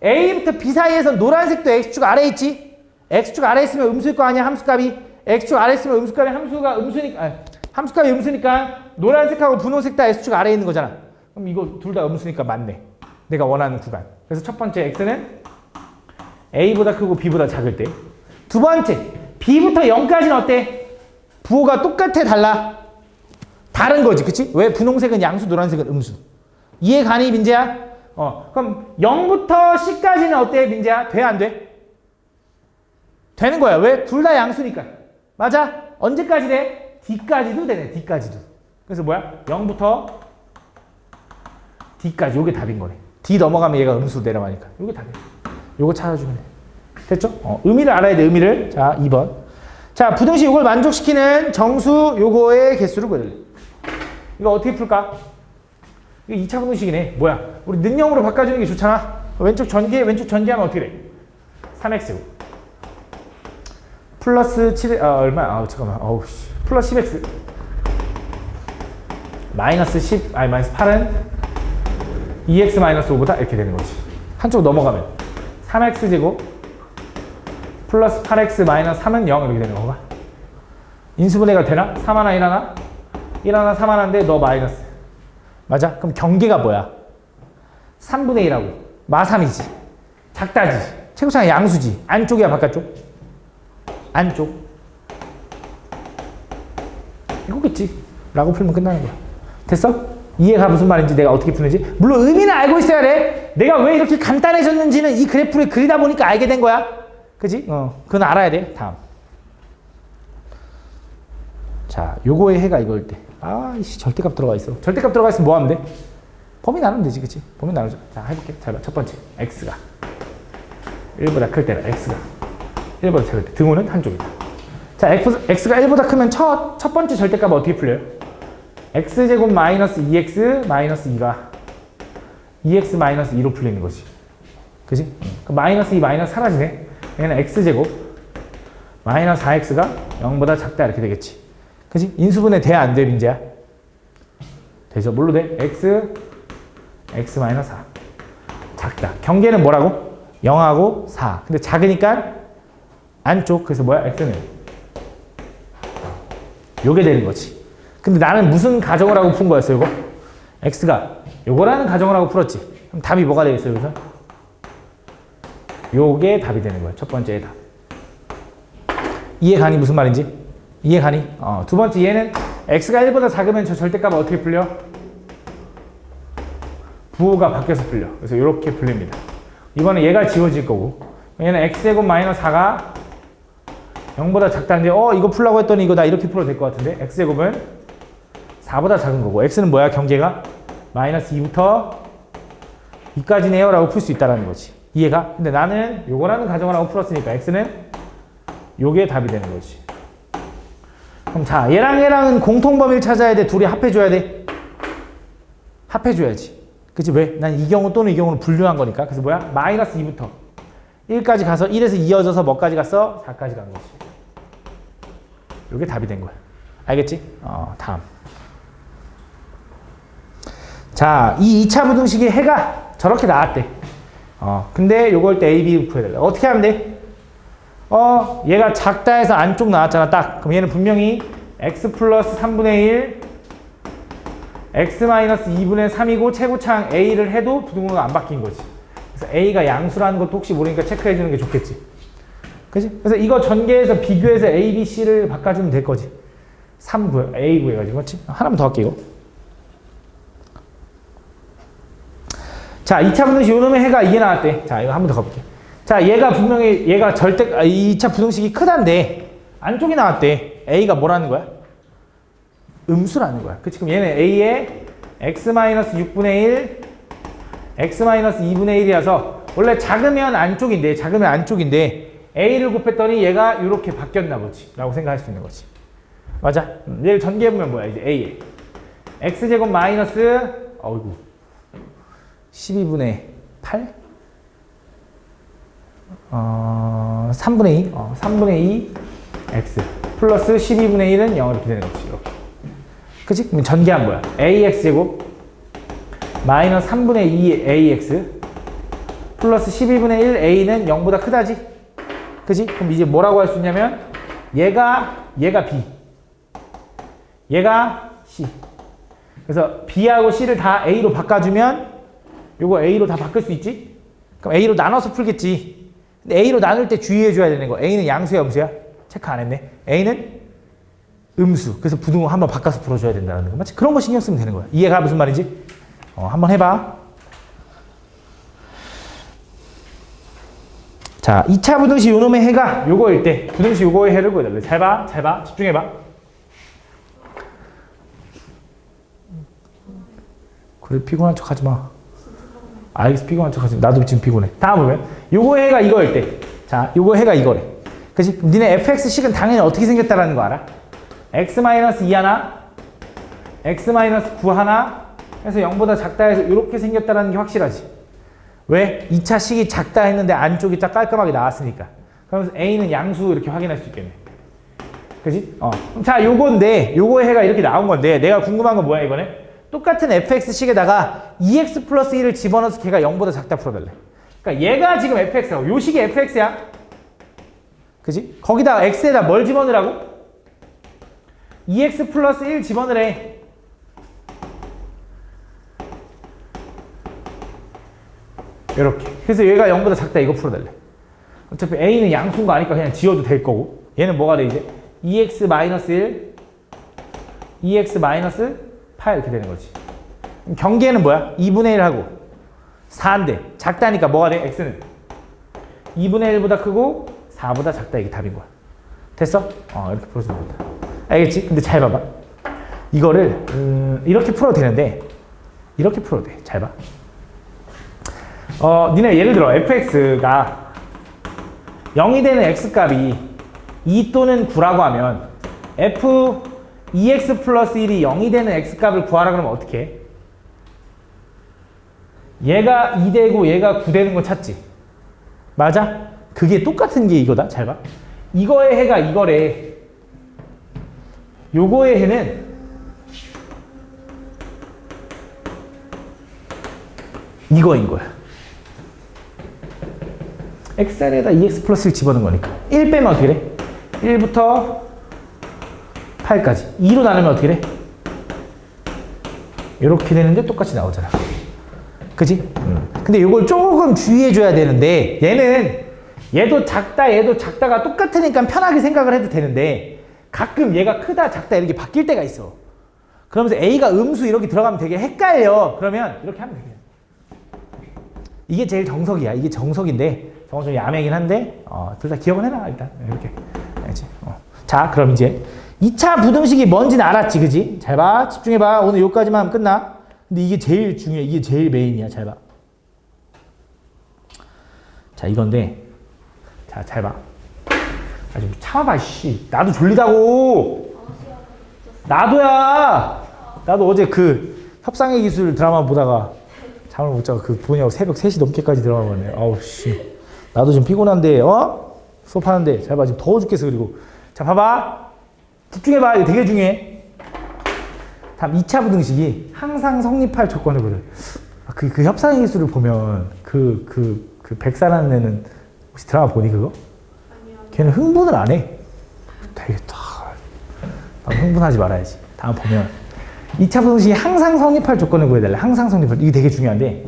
Speaker 1: a부터 b 사이에서 노란색도 x축 아래에 있지? x축 아래에 있으면 음수일 거 아니야? 함수값이. x축 아래에 있으면 음수값이 함수가 음수니까 함수값이 음수니까 노란색하고 분홍색 다 x축 아래에 있는 거잖아. 그럼 이거 둘 다 음수니까 맞네. 내가 원하는 구간. 그래서 첫 번째 x는 a보다 크고 b보다 작을 때. 두 번째, b부터 0까지는 어때? 부호가 똑같아, 달라? 다른 거지, 그치? 왜? 분홍색은 양수, 노란색은 음수. 이해 가니, 민재야? 그럼 0부터 c까지는 어때, 민재야? 돼, 안 돼? 되는 거야. 왜? 둘 다 양수니까. 맞아? 언제까지 돼? d까지도 되네, d까지도. 그래서 뭐야? 0부터 d까지. 요게 답인 거네. d 넘어가면 얘가 음수 내려가니까. 요게 답이야. 요거 찾아주면 돼. 됐죠? 의미를 알아야 돼, 의미를. 자, 2번. 자, 부등식 요걸 만족시키는 정수 요거의 개수를 구해야 돼. 이거 어떻게 풀까? 이거 2차 부등식이네. 뭐야? 우리 능형으로 바꿔주는 게 좋잖아. 왼쪽 전개하면 어떻게 돼? 3x 플러스 7 얼마? 잠깐만. 플러스 10x 마이너스 10 마이너스 8은 2x 마이너스 5보다 이렇게 되는 거지. 한쪽 넘어가면 3x 제곱 플러스 8x 마이너스 3은 0 이렇게 되는 건가? 인수분해가 되나? 3 하나 1 하나? 1 하나 3 하나인데 너 마이너스. 맞아? 그럼 경계가 뭐야? 3분의 1하고 마3이지. 작다지. 최고차항 양수지. 안쪽이야, 바깥쪽? 안쪽. 이거겠지. 라고 풀면 끝나는 거야. 됐어? 이해가 무슨 말인지, 내가 어떻게 푸는지. 물론 의미는 알고 있어야 돼. 내가 왜 이렇게 간단해졌는지는 이 그래프를 그리다 보니까 알게 된 거야. 그지? 그건 알아야 돼. 다음. 자, 요거의 해가 이거일 때. 이씨, 절대값 들어가 있어. 절대값 들어가 있으면 뭐 하면 돼? 범위 나누면 되지, 그치? 범위 나누자. 자, 해볼게. 잘 봐. 첫 번째. x가 1보다 클 때는 x가 1보다 작을 때 등호는 한쪽이다. 자, x가 1보다 크면 첫 번째 절대값은 어떻게 풀려요? x제곱 마이너스 2x 마이너스 2가 2x 마이너스 2로 풀리는 거지. 그지? 마이너스 2 마이너스 사라지네. 얘는 x제곱 마이너스 4x가 0보다 작다 이렇게 되겠지. 그지? 인수분해 돼, 안 돼, 민재야? 되죠. 뭘로 돼? x 마이너스 4. 작다. 경계는 뭐라고? 0하고 4. 근데 작으니까 안쪽. 그래서 뭐야? x는 요게 되는 거지. 근데 나는 무슨 가정을 하고 푼 거였어, 이거? x가 요거라는 가정을 하고 풀었지. 그럼 답이 뭐가 되겠어요, 여기서? 요게 답이 되는 거야. 첫 번째의 답. 이해 가니? 무슨 말인지? 이해 가니? 두 번째, 얘는 x가 1보다 작으면 저 절대값은 어떻게 풀려? 부호가 바뀌어서 풀려. 그래서 이렇게 풀립니다. 이번에 얘가 지워질 거고, 얘는 x제곱 마이너스 4가 0보다 작다는데, 이거 풀라고 했더니 이거 나 이렇게 풀어도 될 것 같은데, x제곱은 4보다 작은 거고, x는 뭐야? 경계가 마이너스 2부터 2까지네요 라고 풀 수 있다는 거지. 이해가? 근데 나는 요거라는 가정을 하고 풀었으니까 x는 요게 답이 되는 거지. 그럼 자, 얘랑은 공통범위를 찾아야 돼? 둘이 합해줘야 돼? 합해줘야지. 그치? 왜? 난 이 경우 또는 이 경우는 분류한 거니까. 그래서 뭐야? 마이너스 2부터 1까지 가서 1에서 이어져서 뭐까지 갔어? 4까지 간 거지. 요게 답이 된 거야. 알겠지? 다음. 자, 이 2차 부등식의 해가 저렇게 나왔대. 근데 요걸 때 A, B 구해달래. 어떻게 하면 돼? 얘가 작다 해서 안쪽 나왔잖아, 딱. 그럼 얘는 분명히 x 플러스 3분의 1, x 마이너스 2분의 3이고 최고차항 A를 해도 부등호가 안 바뀐 거지. 그래서 A가 양수라는 것도 혹시 모르니까 체크해 주는 게 좋겠지. 그치? 그래서 이거 전개해서 비교해서 A, B, C를 바꿔주면 될 거지. 3 구해, A 구해가지고, 그렇지? 하나만 더 할게, 이거. 자, 2차 부등식 요놈의 해가 이게 나왔대. 자, 이거 한 번 더 가볼게. 자, 얘가 분명히, 얘가 2차 부등식이 크단데, 안쪽이 나왔대. A가 뭐라는 거야? 음수라는 거야. 그치? 그럼 얘는 A에 x-6분의 1, x-2분의 1이라서, 원래 작으면 안쪽인데, A를 곱했더니 얘가 이렇게 바뀌었나 보지. 라고 생각할 수 있는 거지. 맞아? 얘를 전개해보면 뭐야? 이제 A에. x제곱 마이너스, 12분의 8? 3분의 2? 3분의 2 x 플러스 12분의 1은 0 이렇게 되는 거지. 이렇게. 그치? 그럼 전개한 거야. ax제곱 마이너스 3분의 2 ax 플러스 12분의 1 a는 0보다 크다지? 그치? 그럼 이제 뭐라고 할 수 있냐면 얘가 b 얘가 c 그래서 b하고 c를 다 a로 바꿔주면 요거 a로 다 바꿀 수 있지? 그럼 a로 나눠서 풀겠지. 근데 a로 나눌 때 주의해줘야 되는 거. a는 양수야, 음수야? 체크 안 했네. a는 음수. 그래서 부등호 한번 바꿔서 풀어줘야 된다는 거. 맞지? 그런 거 신경 쓰면 되는 거야. 이해가 무슨 말인지? 한번 해봐. 자, 2차 부등식 요놈의 해가 요거일 때 부등식 요거의 해를 구해달래. 잘 봐. 잘 봐. 집중해봐. 그래, 피곤한 척 하지 마. 알겠어, 피곤한 척 하지 마. 나도 지금 피곤해. 다음 보면 요거의 해가 이거일 때. 자, 요거 해가 이거래. 그치? 니네 fx식은 당연히 어떻게 생겼다라는 거 알아? x-2 하나, x-9 하나 해서 0보다 작다 해서 이렇게 생겼다라는 게 확실하지. 왜? 2차 식이 작다 했는데 안쪽이 딱 깔끔하게 나왔으니까. 그러면서 a는 양수 이렇게 확인할 수 있겠네. 그치? 자, 요건데, 요거의 해가 이렇게 나온 건데, 내가 궁금한 건 뭐야, 이번에? 똑같은 fx식에다가 2x 플러스 1을 집어넣어서 걔가 0보다 작다 풀어달래. 그러니까 얘가 지금 fx라고. 요 식이 fx야. 그치? 거기다 x에다 뭘 집어넣으라고? 2x 플러스 1 집어넣으래. 이렇게. 그래서 얘가 0보다 작다 이거 풀어달래. 어차피 a는 양수인 거 아니까 그냥 지워도 될 거고. 얘는 뭐가 돼 이제? 2x 마이너스 1, 2x 마이너스 8 이렇게 되는 거지. 경계는 뭐야? 2분의 1하고 4인데 작다니까 뭐가 돼? x는 2분의 1보다 크고 4보다 작다 이게 답인 거야. 됐어? 이렇게 풀어주면 된다. 알겠지? 근데 잘 봐봐. 이거를 이렇게 풀어도 되는데 이렇게 풀어도 돼. 잘 봐. 니네 예를 들어 fx가 0이 되는 x값이 2 또는 9라고 하면 f 2x 플러스 1이 0이 되는 x값을 구하라 그러면 어떻게 해? 얘가 2 되고 얘가 9 되는 거 찾지? 맞아? 그게 똑같은 게 이거다. 잘 봐. 이거의 해가 이거래. 요거의 해는 이거인 거야. x에다 2x 플러스 1 집어넣은 거니까 1 빼면 어떻게 돼? 1부터 8까지 2로 나누면 어떻게 돼? 이렇게 되는데 똑같이 나오잖아. 그치? 근데 이걸 조금 주의해줘야 되는데 얘도 작다가 똑같으니까 편하게 생각을 해도 되는데 가끔 얘가 크다 작다 이렇게 바뀔 때가 있어. 그러면서 A가 음수 이렇게 들어가면 되게 헷갈려. 그러면 이렇게 하면 돼. 이게 제일 정석이야. 이게 정석인데 정말 좀 야매긴 한데 둘 다 기억은 해라. 일단 이렇게 알지? 자, 그럼 이제 2차 부등식이 뭔지는 알았지, 그지? 잘 봐. 집중해봐. 오늘 여기까지만 하면 끝나. 근데 이게 제일 중요해. 이게 제일 메인이야. 잘 봐. 자, 이건데 자, 잘 봐. 아, 좀 참아봐, 씨. 나도 졸리다고. 나도야. 나도 어제 그 협상의 기술 드라마 보다가 잠을 못 자고 그 보냐고 새벽 3시 넘게까지 드라마 봤네. 아우, 씨. 나도 지금 피곤한데, 수업하는데. 잘 봐. 지금 더워 죽겠어. 그리고. 자, 봐봐. 집중해봐. 이거 되게 중요해. 다음 2차 부등식이 항상 성립할 조건이거든. 그 협상의 기술을 보면 그 백사라는 애는 혹시 드라마 보니 그거?
Speaker 2: 아니요.
Speaker 1: 걔는 흥분을 안 해. 되게 난 흥분하지 말아야지. 다음 보면 2차 부등식이 항상 성립할 조건을 구해달래. 항상 성립할. 이게 되게 중요한데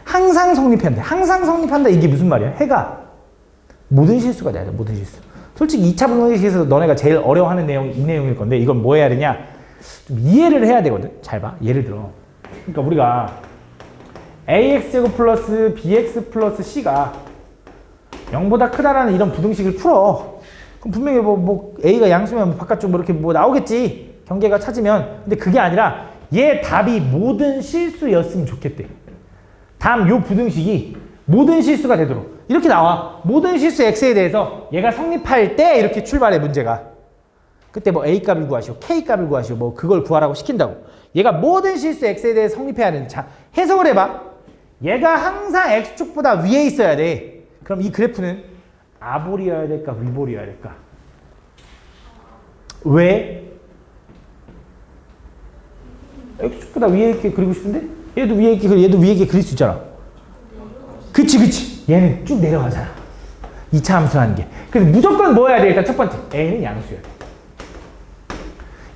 Speaker 1: 항상 성립한다. 항상 성립한다. 이게 무슨 말이야? 해가 모든 실수가 돼야 돼. 모든 실수. 솔직히 2차 부등식에서 너네가 제일 어려워하는 내용이 이 내용일 건데 이건 뭐 해야 되냐? 좀 이해를 해야 되거든. 잘 봐. 예를 들어. 그러니까 우리가 ax제곱 플러스 bx 플러스 c가 0보다 크다라는 이런 부등식을 풀어. 그럼 분명히 뭐 a가 양수면 바깥쪽 뭐 이렇게 뭐 나오겠지. 경계가 찾으면. 근데 그게 아니라 얘 답이 모든 실수였으면 좋겠대. 다음 요 부등식이 모든 실수가 되도록 이렇게 나와. 모든 실수 x에 대해서 얘가 성립할 때 이렇게 출발해 문제가. 그때 뭐 a 값을 구하시오, k 값을 구하시오, 뭐 그걸 구하라고 시킨다고. 얘가 모든 실수 x에 대해 성립해야 되는. 자, 해석을 해봐. 얘가 항상 x축보다 위에 있어야 돼. 그럼 이 그래프는 아볼이어야 될까, 위볼이어야 될까? 왜? x축보다 위에 있게 그리고 싶은데? 얘도 위에 있게, 얘도 위에 있게 그릴 수 있잖아. 그치. 얘는 쭉 내려가잖아. 2차 함수라는 게. 그래서 무조건 뭐 해야 돼? 일단 첫 번째. a는 양수야.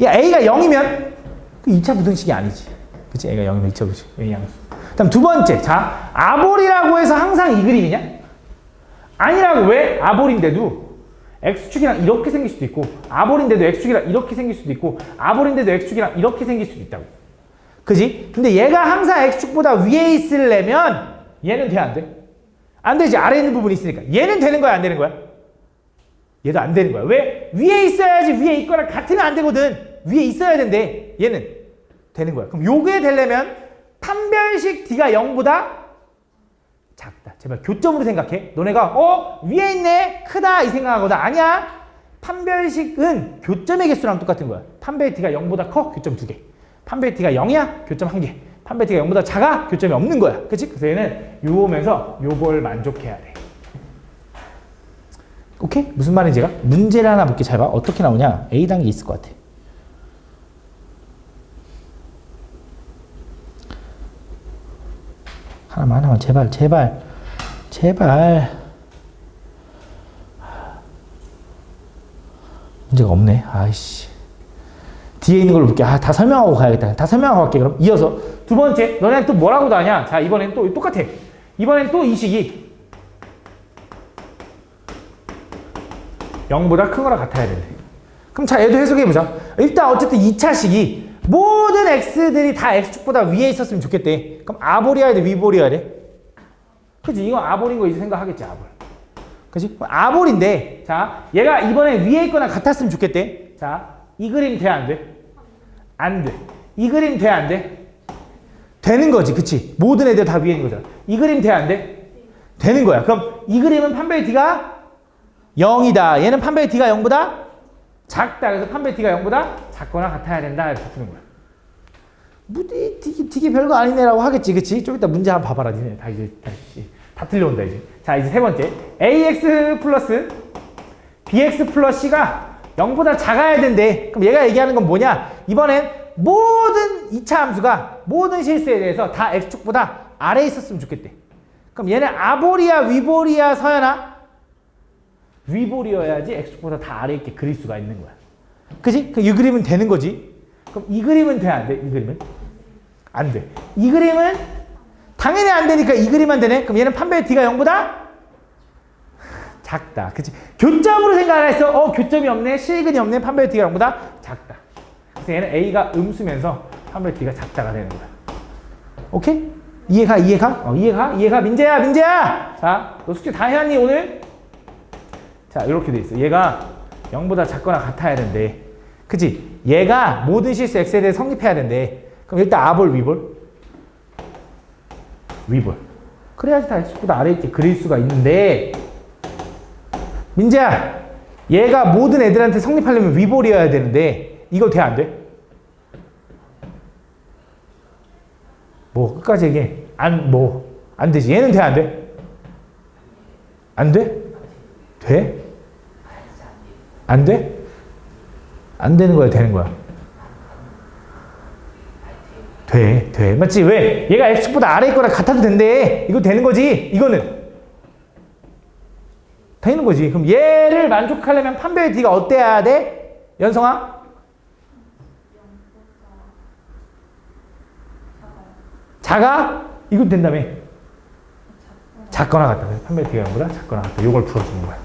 Speaker 1: 야, a가 0이면 그 2차 부등식이 아니지. 그치? a가 0이면 2차 부등식. a 양수. 다음 두 번째. 자, 아볼이라고 해서 항상 이 그림이냐? 아니라고. 왜? 아볼인데도 x축이랑 이렇게 생길 수도 있고 아볼인데도 x축이랑 이렇게 생길 수도 있고 아볼인데도 x축이랑 이렇게 생길 수도 있다고. 그지? 근데 얘가 항상 x축보다 위에 있으려면 얘는 돼, 안 돼? 안 되지. 아래에 있는 부분이 있으니까. 얘는 되는 거야, 안 되는 거야? 얘도 안 되는 거야. 왜? 위에 있어야지. 위에 있거나 같으면 안 되거든. 위에 있어야 된대. 얘는 되는 거야. 그럼 요게 되려면 판별식 D가 0보다 작다. 제발 교점으로 생각해. 너네가 위에 있네. 크다. 이 생각하거든. 아니야. 판별식은 교점의 개수랑 똑같은 거야. 판별 D가 0보다 커. 교점 2개. 판별 D가 0이야. 교점 1개. 판별 D가 0보다 작아. 교점이 없는 거야. 그치? 그래서 얘는 요거면서 요걸 만족해야 돼. 오케이? 무슨 말인지가? 문제를 하나 볼게. 잘 봐. 어떻게 나오냐? A 단계 있을 것 같아. 하나만 제발. 문제가 없네. 아이씨. 뒤에 있는 걸로 볼게. 다 설명하고 가야겠다. 다 설명하고 갈게. 그럼 이어서 두 번째. 너네는 또 뭐라고 다냐? 자, 이번엔 또 똑같아. 이번엔 또 이 식이 0보다 큰 거랑 같아야 된대. 그럼 자, 얘도 해석해보자. 일단 어쨌든 2차식이 모든 x들이 다 x축보다 위에 있었으면 좋겠대. 그럼 아볼이어야 돼, 위볼이어야 돼? 그치? 이건 아볼인 거 이제 생각하겠지, 아볼. 그치? 아볼인데, 자, 얘가 이번에 위에 있거나 같았으면 좋겠대. 자, 이 그림 돼, 안 돼? 안 돼. 이 그림 돼, 안 돼? 되는 거지, 그치? 모든 애들 다 위에 있는 거잖아. 이 그림 돼, 안 돼? 되는 거야. 그럼 이 그림은 판별 D가 0이다. 얘는 판별 D가 0보다 작다. 그래서 판별 D가 0보다 작거나 같아야 된다. 이렇게 푸는 거야. 뭐, 되게 별거 아니네라고 하겠지, 그치? 좀 이따 문제 한번 봐봐라, 니네. 다 틀려온다, 이제. 자, 이제 세 번째. AX 플러스 BX 플러스 C가 0보다 작아야 된대. 그럼 얘가 얘기하는 건 뭐냐? 이번엔 모든 2차 함수가 모든 실수에 대해서 다 X축보다 아래에 있었으면 좋겠대. 그럼 얘는 아볼이야, 위볼이야, 서연아? 위볼이어야지 X축보다 다 아래에 있게 그릴 수가 있는 거야. 그지? 이 그림은 되는 거지. 그럼 이 그림은 돼, 안 돼? 이 그림은? 안 돼. 이 그림은 당연히 안 되니까 이 그림만 되네? 그럼 얘는 판별 D가 0보다 작다. 그치? 교점으로 생각을 했어. 교점이 없네. 실근이 없네. 판별 D가 0보다 작다. 그래서 얘는 A가 음수면서 판별 D가 작다가 되는 거야. 오케이? 이해가? 이해가? 민재야! 자, 너 숙제 다 해왔니, 오늘? 자, 이렇게 돼 있어. 얘가 0보다 작거나 같아야 된대. 그치? 얘가 모든 실수 X에 대해 성립해야 된대. 그럼 일단 아볼, 위볼. 그래야지 다 X보다 아래에 있게 그릴 수가 있는데, 민재야, 얘가 모든 애들한테 성립하려면 위볼이어야 되는데 이거 돼, 안 돼? 뭐 끝까지 얘기해. 안 되지. 얘는 돼, 안 돼? 안 돼? 돼? 안 돼? 안 되는 거야, 되는 거야? 돼. 맞지? 왜? 얘가 X보다 아래일 거랑 같아도 된대. 이거 되는 거지. 이거는 되는 거지. 그럼 얘를 만족하려면 판별 D가 어때야 돼? 연성아? 작아? 이건 된다며. 작거나 같다. 판별 D가 0보다 작거나 같다. 이걸 풀어주는 거야.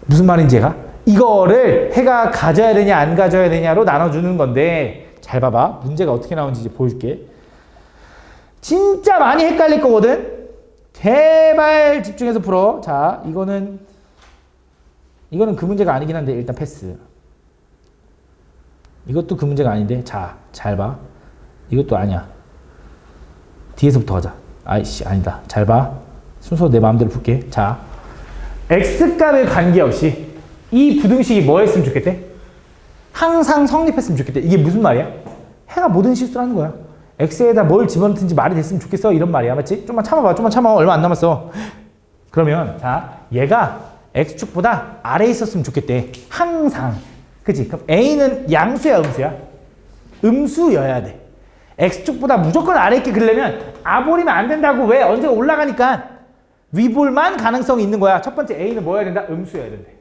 Speaker 1: 무슨 말인지 얘가? 이거를 해가 가져야 되냐 안 가져야 되냐로 나눠주는 건데 잘 봐봐. 문제가 어떻게 나오는지 이제 보여줄게. 진짜 많이 헷갈릴 거거든. 제발 집중해서 풀어. 자, 이거는 그 문제가 아니긴 한데 일단 패스. 이것도 그 문제가 아닌데 자, 잘 봐. 이것도 아니야. 뒤에서부터 가자. 아이씨, 아니다. 잘 봐. 순서 내 마음대로 풀게. 자, X값에 관계없이 이 부등식이 뭐 했으면 좋겠대? 항상 성립했으면 좋겠대. 이게 무슨 말이야? 해가 모든 실수를 하는 거야. X에다 뭘 집어넣든지 말이 됐으면 좋겠어. 이런 말이야. 맞지? 좀만 참아봐. 얼마 안 남았어. 그러면 자, 얘가 X축보다 아래에 있었으면 좋겠대. 항상. 그치? 그럼 A는 양수야, 음수야? 음수여야 돼. X축보다 무조건 아래에 있게 그리려면 아볼이면 안 된다고. 왜? 언제가 올라가니까 위볼만 가능성이 있는 거야. 첫 번째 A는 뭐여야 된다? 음수여야 된대.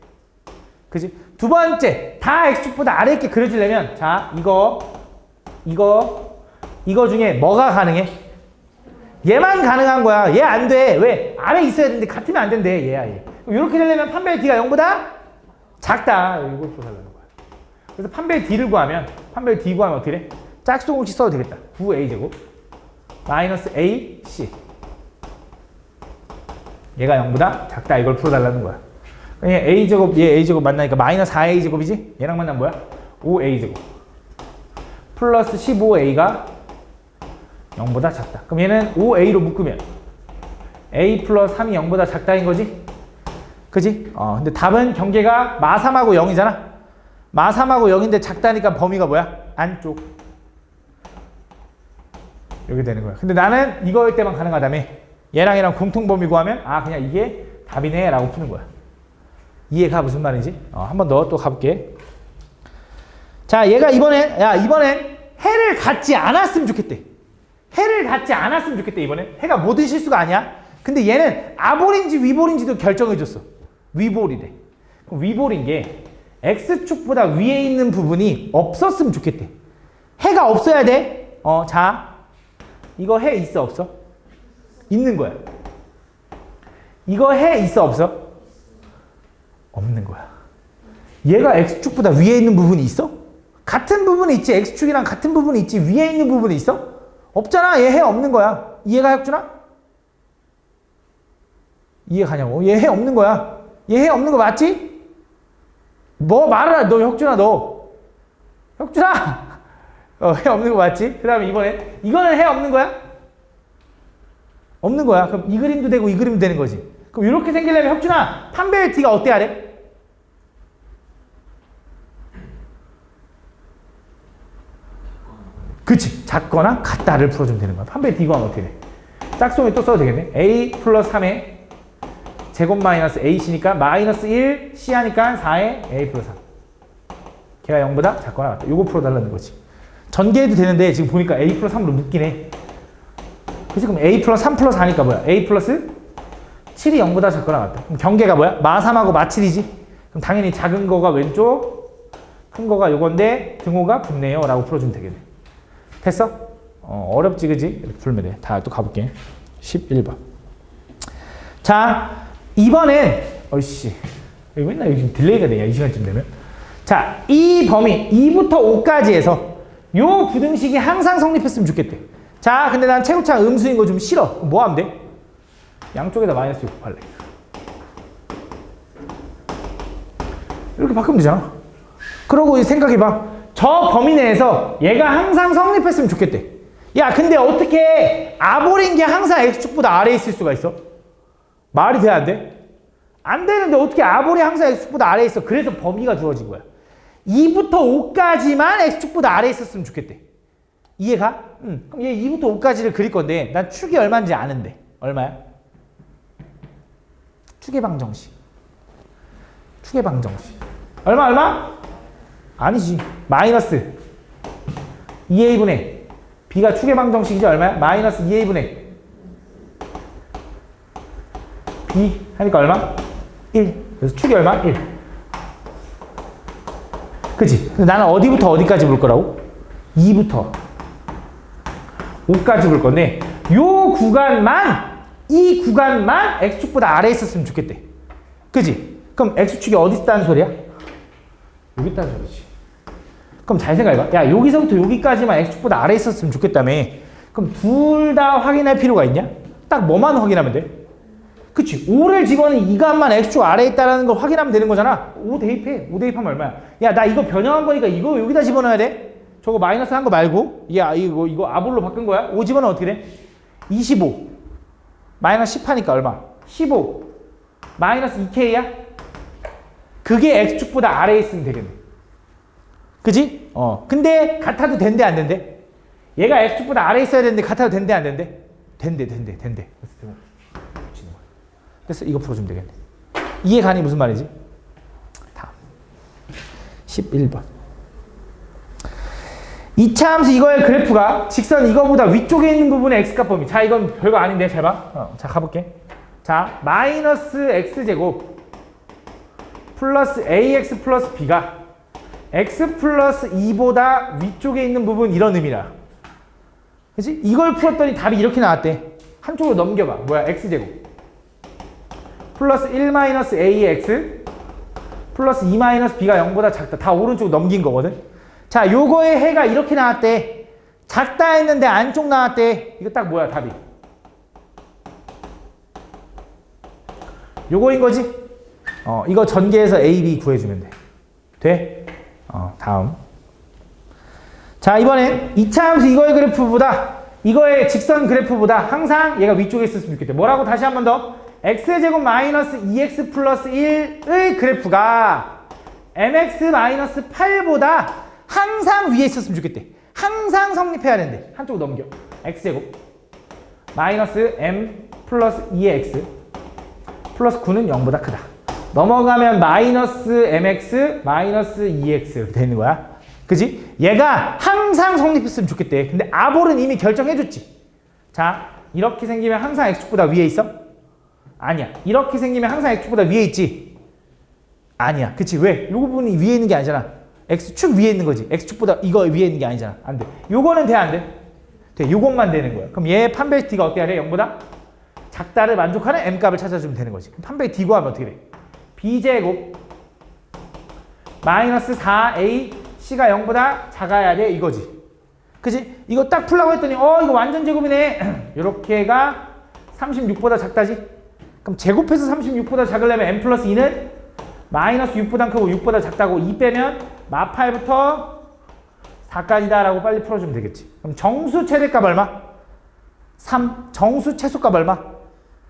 Speaker 1: 그치? 두 번째, 다 X축보다 아래에 있게 그려지려면 자, 이거 중에 뭐가 가능해? 얘만 가능한 거야. 얘 안 돼. 왜? 아래에 있어야 되는데 같으면 안 된대. 얘야, 얘. 이렇게 되려면 판별 D가 0보다 작다. 이걸 풀어달라는 거야. 그래서 판별 D를 구하면, 판별 D 구하면 어떻게 돼? 짝수 공식 써도 되겠다. 9A제곱 마이너스 AC. 얘가 0보다 작다. 이걸 풀어달라는 거야. 얘 A제곱, 얘 A제곱 만나니까 마이너스 4A제곱이지? 얘랑 만나면 뭐야? 5A제곱 플러스 15A가 0보다 작다. 그럼 얘는 5A로 묶으면 A 플러스 3이 0보다 작다인 거지? 그지? 근데 답은 경계가 마3하고 0이잖아? 마3하고 0인데 작다니까 범위가 뭐야? 안쪽. 이렇게 되는 거야. 근데 나는 이거일 때만 가능하다며. 얘랑 공통범위 구하면 그냥 이게 답이네 라고 푸는 거야. 이해가 무슨 말인지? 한 번 더 또 가볼게. 자, 얘가 이번엔 해를 갖지 않았으면 좋겠대. 해를 갖지 않았으면 좋겠대, 이번엔. 해가 모든 실수가 아니야. 근데 얘는 아볼인지 위볼인지도 결정해줬어. 위볼이래. 그럼 위볼인 게 X축보다 위에 있는 부분이 없었으면 좋겠대. 해가 없어야 돼. 자, 이거 해 있어, 없어? 있는 거야. 이거 해 있어, 없어? 없는 거야. 얘가 X축보다 위에 있는 부분이 있어? 같은 부분이 있지. X축이랑 같은 부분이 있지. 위에 있는 부분이 있어? 없잖아. 얘 해 없는 거야. 이해가, 혁준아? 이해가냐고. 얘 해 없는 거야. 얘 해 없는 거 맞지? 뭐 말을 너 혁준아, 너 혁준아! 해 없는 거 맞지? 그 다음에 이번에 이거는 해 없는 거야? 없는 거야. 그럼 이 그림도 되고 이 그림도 되는 거지. 그럼 이렇게 생기려면 혁준아 판별 T가 어때야 돼? 그치. 작거나 같다를 풀어주면 되는 거야. 판별 D 구하면 어떻게 돼? 짝송이 또 써도 되겠네. A 플러스 3에 제곱 마이너스 AC니까 마이너스 1 C 하니까 4에 A 플러스 3. 걔가 0보다 작거나 같다. 요거 풀어달라는 거지. 전개해도 되는데 지금 보니까 A 플러스 3으로 묶이네. 그치? 그럼 A 플러스 3 플러스 4니까 뭐야? A 플러스 7이 0보다 작거나 같다. 그럼 경계가 뭐야? 마 3하고 마 7이지? 그럼 당연히 작은 거가 왼쪽, 큰 거가 요건데 등호가 붙네요. 라고 풀어주면 되겠네. 됐어? 어렵지, 그지? 이렇게 풀면 돼. 다 또 가볼게. 11번. 자, 이번엔, 어이씨. 여기 맨날 요즘 딜레이가 돼요. 이 시간쯤 되면. 자, 이 범위, 2부터 5까지 해서 요 부등식이 항상 성립했으면 좋겠대. 자, 근데 난 최고차 음수인 거 좀 싫어. 뭐 하면 돼? 양쪽에다 마이너스 6 곱할래. 이렇게 바꾸면 되잖아. 그러고 생각해봐. 저 범위 내에서 얘가 항상 성립했으면 좋겠대. 야, 근데 어떻게 아볼인 게 항상 x축보다 아래에 있을 수가 있어? 말이 돼, 안 돼? 안 되는데 어떻게 아볼이 항상 x축보다 아래에 있어? 그래서 범위가 주어진 거야. 2부터 5까지만 x축보다 아래에 있었으면 좋겠대. 이해가? 그럼 얘 2부터 5까지를 그릴 건데 난 축이 얼마인지 아는데. 얼마야? 축의 방정식. 축의 방정식. 얼마? 아니지. 마이너스 2a분의 b가 축의 방정식이지 얼마야? 마이너스 2a분의 b 하니까 얼마? 1. 그래서 축이 얼마? 1. 그치? 근데 나는 어디부터 어디까지 볼 거라고? 2부터 5까지 볼 건데 이 구간만 x축보다 아래에 있었으면 좋겠대. 그치? 그럼 x축이 어디 있다는 소리야? 여기 있다는 소리지. 그럼 잘 생각해봐. 야, 여기서부터 여기까지만 x축보다 아래에 있었으면 좋겠다며. 그럼 둘 다 확인할 필요가 있냐? 딱 뭐만 확인하면 돼? 그치? 5를 집어넣은 이 값만 x축 아래에 있다는 걸 확인하면 되는 거잖아. 5 대입해. 5 대입하면 얼마야? 야, 나 이거 변형한 거니까 이거 여기다 집어넣어야 돼. 저거 마이너스 한 거 말고. 야, 이거 아볼로 바꾼 거야? 5 집어넣으면 어떻게 돼? 25. 마이너스 10 하니까 얼마? 15. 마이너스 2k야? 그게 x축보다 아래에 있으면 되겠네. 그지? 근데 같아도 된대, 안 된대? 얘가 x축보다 아래에 있어야 되는데 같아도 된대, 안 된대? 된대. 그래서 이거 풀어주면 되겠네. 이해가니 무슨 말이지? 다음. 11번. 2차 함수 이거의 그래프가 직선 이거보다 위쪽에 있는 부분의 x값 범위. 자, 이건 별거 아닌데, 잘 봐. 자, 가볼게. 자, 마이너스 x제곱 플러스 ax 플러스 b가 x 플러스 2보다 위쪽에 있는 부분 이런 의미라. 그치? 이걸 풀었더니 답이 이렇게 나왔대. 한쪽으로 넘겨봐. 뭐야? x제곱 플러스 1 마이너스 ax 플러스 2 마이너스 b가 0보다 작다. 다 오른쪽 넘긴 거거든. 자, 요거의 해가 이렇게 나왔대. 작다 했는데 안쪽 나왔대. 이거 딱 뭐야? 답이 요거인 거지? 이거 전개해서 a, b 구해주면 돼. 돼? 다음. 자, 이번엔 2차 함수 이거의 그래프보다 이거의 직선 그래프보다 항상 얘가 위쪽에 있었으면 좋겠대. 뭐라고? 다시 한 번 더. x제곱 마이너스 2x 플러스 1의 그래프가 mx 마이너스 8보다 항상 위에 있었으면 좋겠대. 항상 성립해야 된대. 한쪽으로 넘겨. x제곱 마이너스 m 플러스 2x 플러스 9는 0보다 크다. 넘어가면 마이너스 mx 마이너스 2x 이렇게 되는 거야. 그지? 얘가 항상 성립했으면 좋겠대. 근데 아볼은 이미 결정해줬지. 자, 이렇게 생기면 항상 x축보다 위에 있어? 아니야. 이렇게 생기면 항상 x축보다 위에 있지? 아니야. 그치? 왜? 요 부분이 위에 있는 게 아니잖아. x축 위에 있는 거지. x축보다 이거 위에 있는 게 아니잖아. 안 돼. 요거는 돼, 안 돼? 돼. 요것만 되는 거야. 그럼 얘 판별 t가 어때야 돼? 0보다 작다를 만족하는 m값을 찾아주면 되는 거지. 그럼 판별 t 구하면 어떻게 돼? b제곱 마이너스 4a c가 0보다 작아야 돼 이거지. 그치? 이거 딱 풀라고 했더니 이거 완전 제곱이네. 요렇게가 36보다 작다지? 그럼 제곱해서 36보다 작으려면 m 플러스 2는 마이너스 6보다 크고 6보다 작다고 2 빼면 마8부터 4까지다 라고 빨리 풀어주면 되겠지. 그럼 정수 최대값 얼마? 3. 정수 최소값 얼마?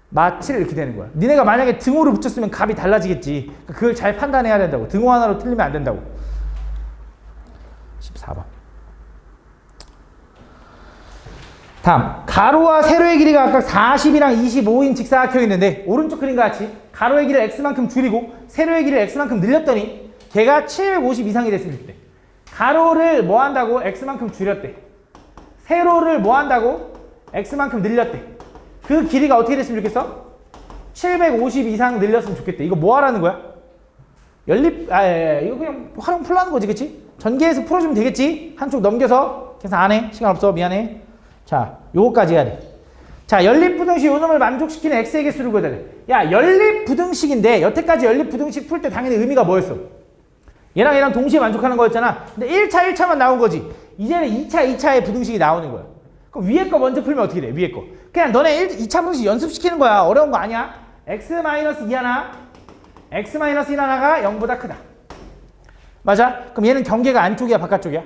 Speaker 1: 마 7 이렇게 되는 거야. 니네가 만약에 등호를 붙였으면 값이 달라지겠지. 그걸 잘 판단해야 된다고. 등호 하나로 틀리면 안 된다고. 14번. 다음. 가로와 세로의 길이가 각각 40이랑 25인 직사각형이 있는데 오른쪽 그림과 같이 가로의 길이를 x만큼 줄이고 세로의 길이를 x만큼 늘렸더니 걔가 750 이상이 됐으면 좋겠대. 가로를 뭐 한다고? x만큼 줄였대. 세로를 뭐 한다고? x만큼 늘렸대. 그 길이가 어떻게 됐으면 좋겠어? 750 이상 늘렸으면 좋겠대. 이거 뭐 하라는 거야? 이거 그냥 활용 풀라는 거지, 그치? 전개해서 풀어주면 되겠지? 한쪽 넘겨서. 계산 안 해. 시간 없어. 미안해. 자, 요거까지 해야 돼. 자, 연립부등식 요놈을 만족시키는 x의 개수를 구해야 돼. 야, 연립부등식인데 여태까지 연립부등식 풀 때 당연히 의미가 뭐였어? 얘랑 동시에 만족하는 거였잖아. 근데 1차만 나온 거지. 이제는 2차의 부등식이 나오는 거야. 그럼 위에 거 먼저 풀면 어떻게 돼? 위에 거. 그냥 너네 2차 부등식 연습시키는 거야. 어려운 거 아니야. x-2 하나, x-1 하나가 0보다 크다. 맞아? 그럼 얘는 경계가 안쪽이야, 바깥쪽이야?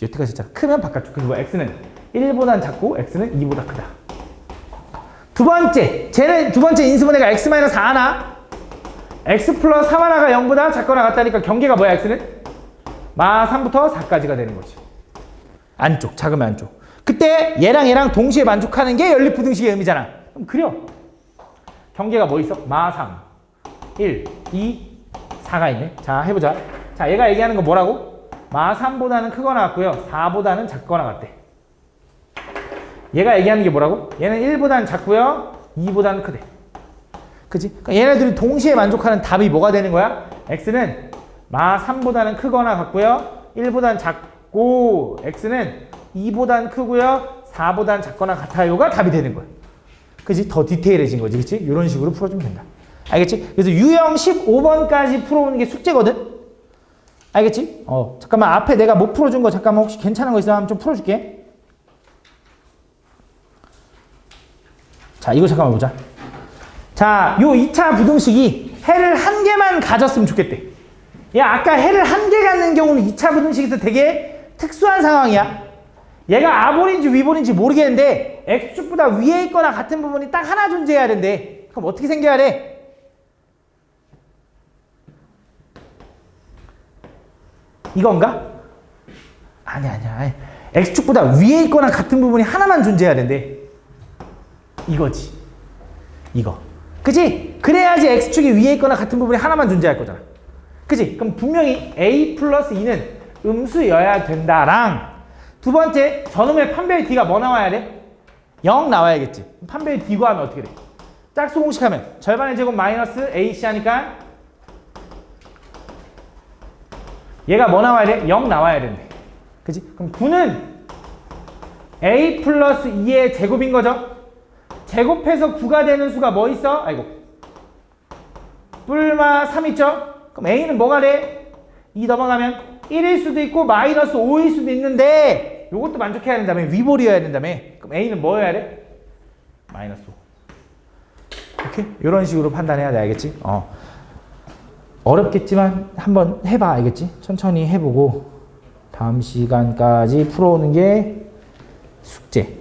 Speaker 1: 여태까지 진짜 크면 바깥쪽. 그리고 x는 1보단 작고 x는 2보다 크다. 두 번째 인수분해가 x-4 하나, x 플러스 3 하나가 0보다 작거나 같다니까 경계가 뭐야, x는? 마 3부터 4까지가 되는 거지. 안쪽, 작으면 안쪽. 그때 얘랑 동시에 만족하는 게 연립부등식의 의미잖아. 그럼 그려. 경계가 뭐 있어? 마 3, 1, 2, 4가 있네. 자, 해보자. 자, 얘가 얘기하는 거 뭐라고? 마 3보다는 크거나 같고요. 4보다는 작거나 같대. 얘가 얘기하는 게 뭐라고? 얘는 1보다는 작고요. 2보다는 크대. 그치? 그러니까 얘네들이 동시에 만족하는 답이 뭐가 되는 거야? x는 마 3보다는 크거나 같고요. 1보다는 작고 x는 2보다는 크고요. 4보다는 작거나 같아요가 답이 되는 거야. 그치? 더 디테일해진 거지. 그치? 이런 식으로 풀어주면 된다. 알겠지? 그래서 유형 15번까지 풀어오는 게 숙제거든? 알겠지? 잠깐만 앞에 내가 못 풀어준 거 잠깐만 혹시 괜찮은 거 있으면 좀 풀어줄게. 자, 이거 잠깐만 보자. 자, 요 2차 부등식이 해를 한 개만 가졌으면 좋겠대. 야, 아까 해를 한 개 갖는 경우는 2차 부등식에서 되게 특수한 상황이야. 얘가 아볼인지 위볼인지 모르겠는데 x축보다 위에 있거나 같은 부분이 딱 하나 존재해야 된대. 그럼 어떻게 생겨야 돼? 이건가? 아니야. x축보다 위에 있거나 같은 부분이 하나만 존재해야 된대. 이거지. 이거. 그치? 그래야지 x축이 위에 있거나 같은 부분이 하나만 존재할 거잖아. 그치? 그럼 분명히 a 플러스 2는 음수여야 된다랑 두 번째, 저놈의 판별 d가 뭐 나와야 돼? 0 나와야겠지. 판별 d 구하면 어떻게 돼? 짝수 공식하면 절반의 제곱 마이너스 ac 하니까 얘가 뭐 나와야 돼? 0 나와야 된대. 그치? 그럼 9는 a 플러스 2의 제곱인 거죠? 제곱해서 9가 되는 수가 뭐 있어? 아이고. 뿔마 3 있죠? 그럼 a는 뭐가 돼? 2 넘어가면 1일 수도 있고 마이너스 5일 수도 있는데 요것도 만족해야 된다며. 위볼이어야 된다며. 그럼 a는 뭐여야 돼? 마이너스 5. 오케이? 이런 식으로 판단해야 돼. 알겠지? 어렵겠지만 한번 해봐. 알겠지? 천천히 해보고 다음 시간까지 풀어오는 게 숙제.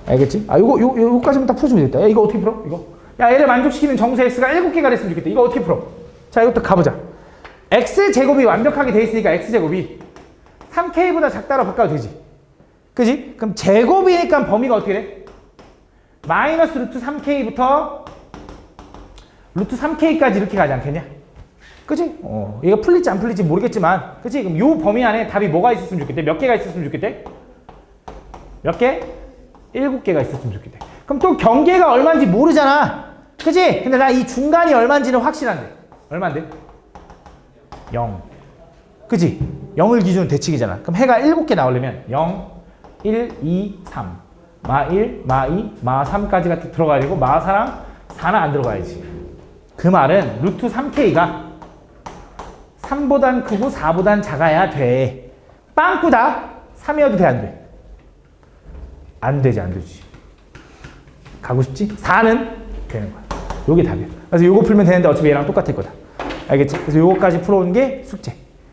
Speaker 1: 알겠지? 요거까지만 딱 풀어주면 되겠다. 야, 이거 어떻게 풀어? 이거. 야, 얘를 만족시키는 정수 x가 7개가 됐으면 좋겠다. 이거 어떻게 풀어? 자, 이것도 가보자. x제곱이 완벽하게 돼 있으니까 x제곱이 3k보다 작다로 바꿔도 되지. 그지? 그럼 제곱이니까 범위가 어떻게 돼? 마이너스 루트 3k부터 루트 3k까지 이렇게 가지 않겠냐? 그지? 얘가 풀릴지 안 풀릴지 모르겠지만, 그지? 그럼 요 범위 안에 답이 뭐가 있었으면 좋겠대? 몇 개가 있었으면 좋겠대? 몇 개? 7개가 있었으면 좋겠대. 그럼 또 경계가 얼마인지 모르잖아. 그지? 근데 나 이 중간이 얼마인지는 확실한데. 얼마인데? 0. 그지? 0을 기준으로 대칭이잖아. 그럼 해가 7개 나오려면 0, 1, 2, 3. 마 1, 마 2, 마 3까지가 들어가야 되고 마 4랑 4는 안 들어가야지. 그 말은 루트 3k가 3보단 크고 4보단 작아야 돼. 빵꾸다. 3이어도 돼, 안 돼? 안 되지. 가고 싶지? 4는 되는 거야. 요게 답이야. 그래서 요거 풀면 되는데 어차피 얘랑 똑같을 거다. 알겠지? 그래서 요거까지 풀어오는 게 숙제.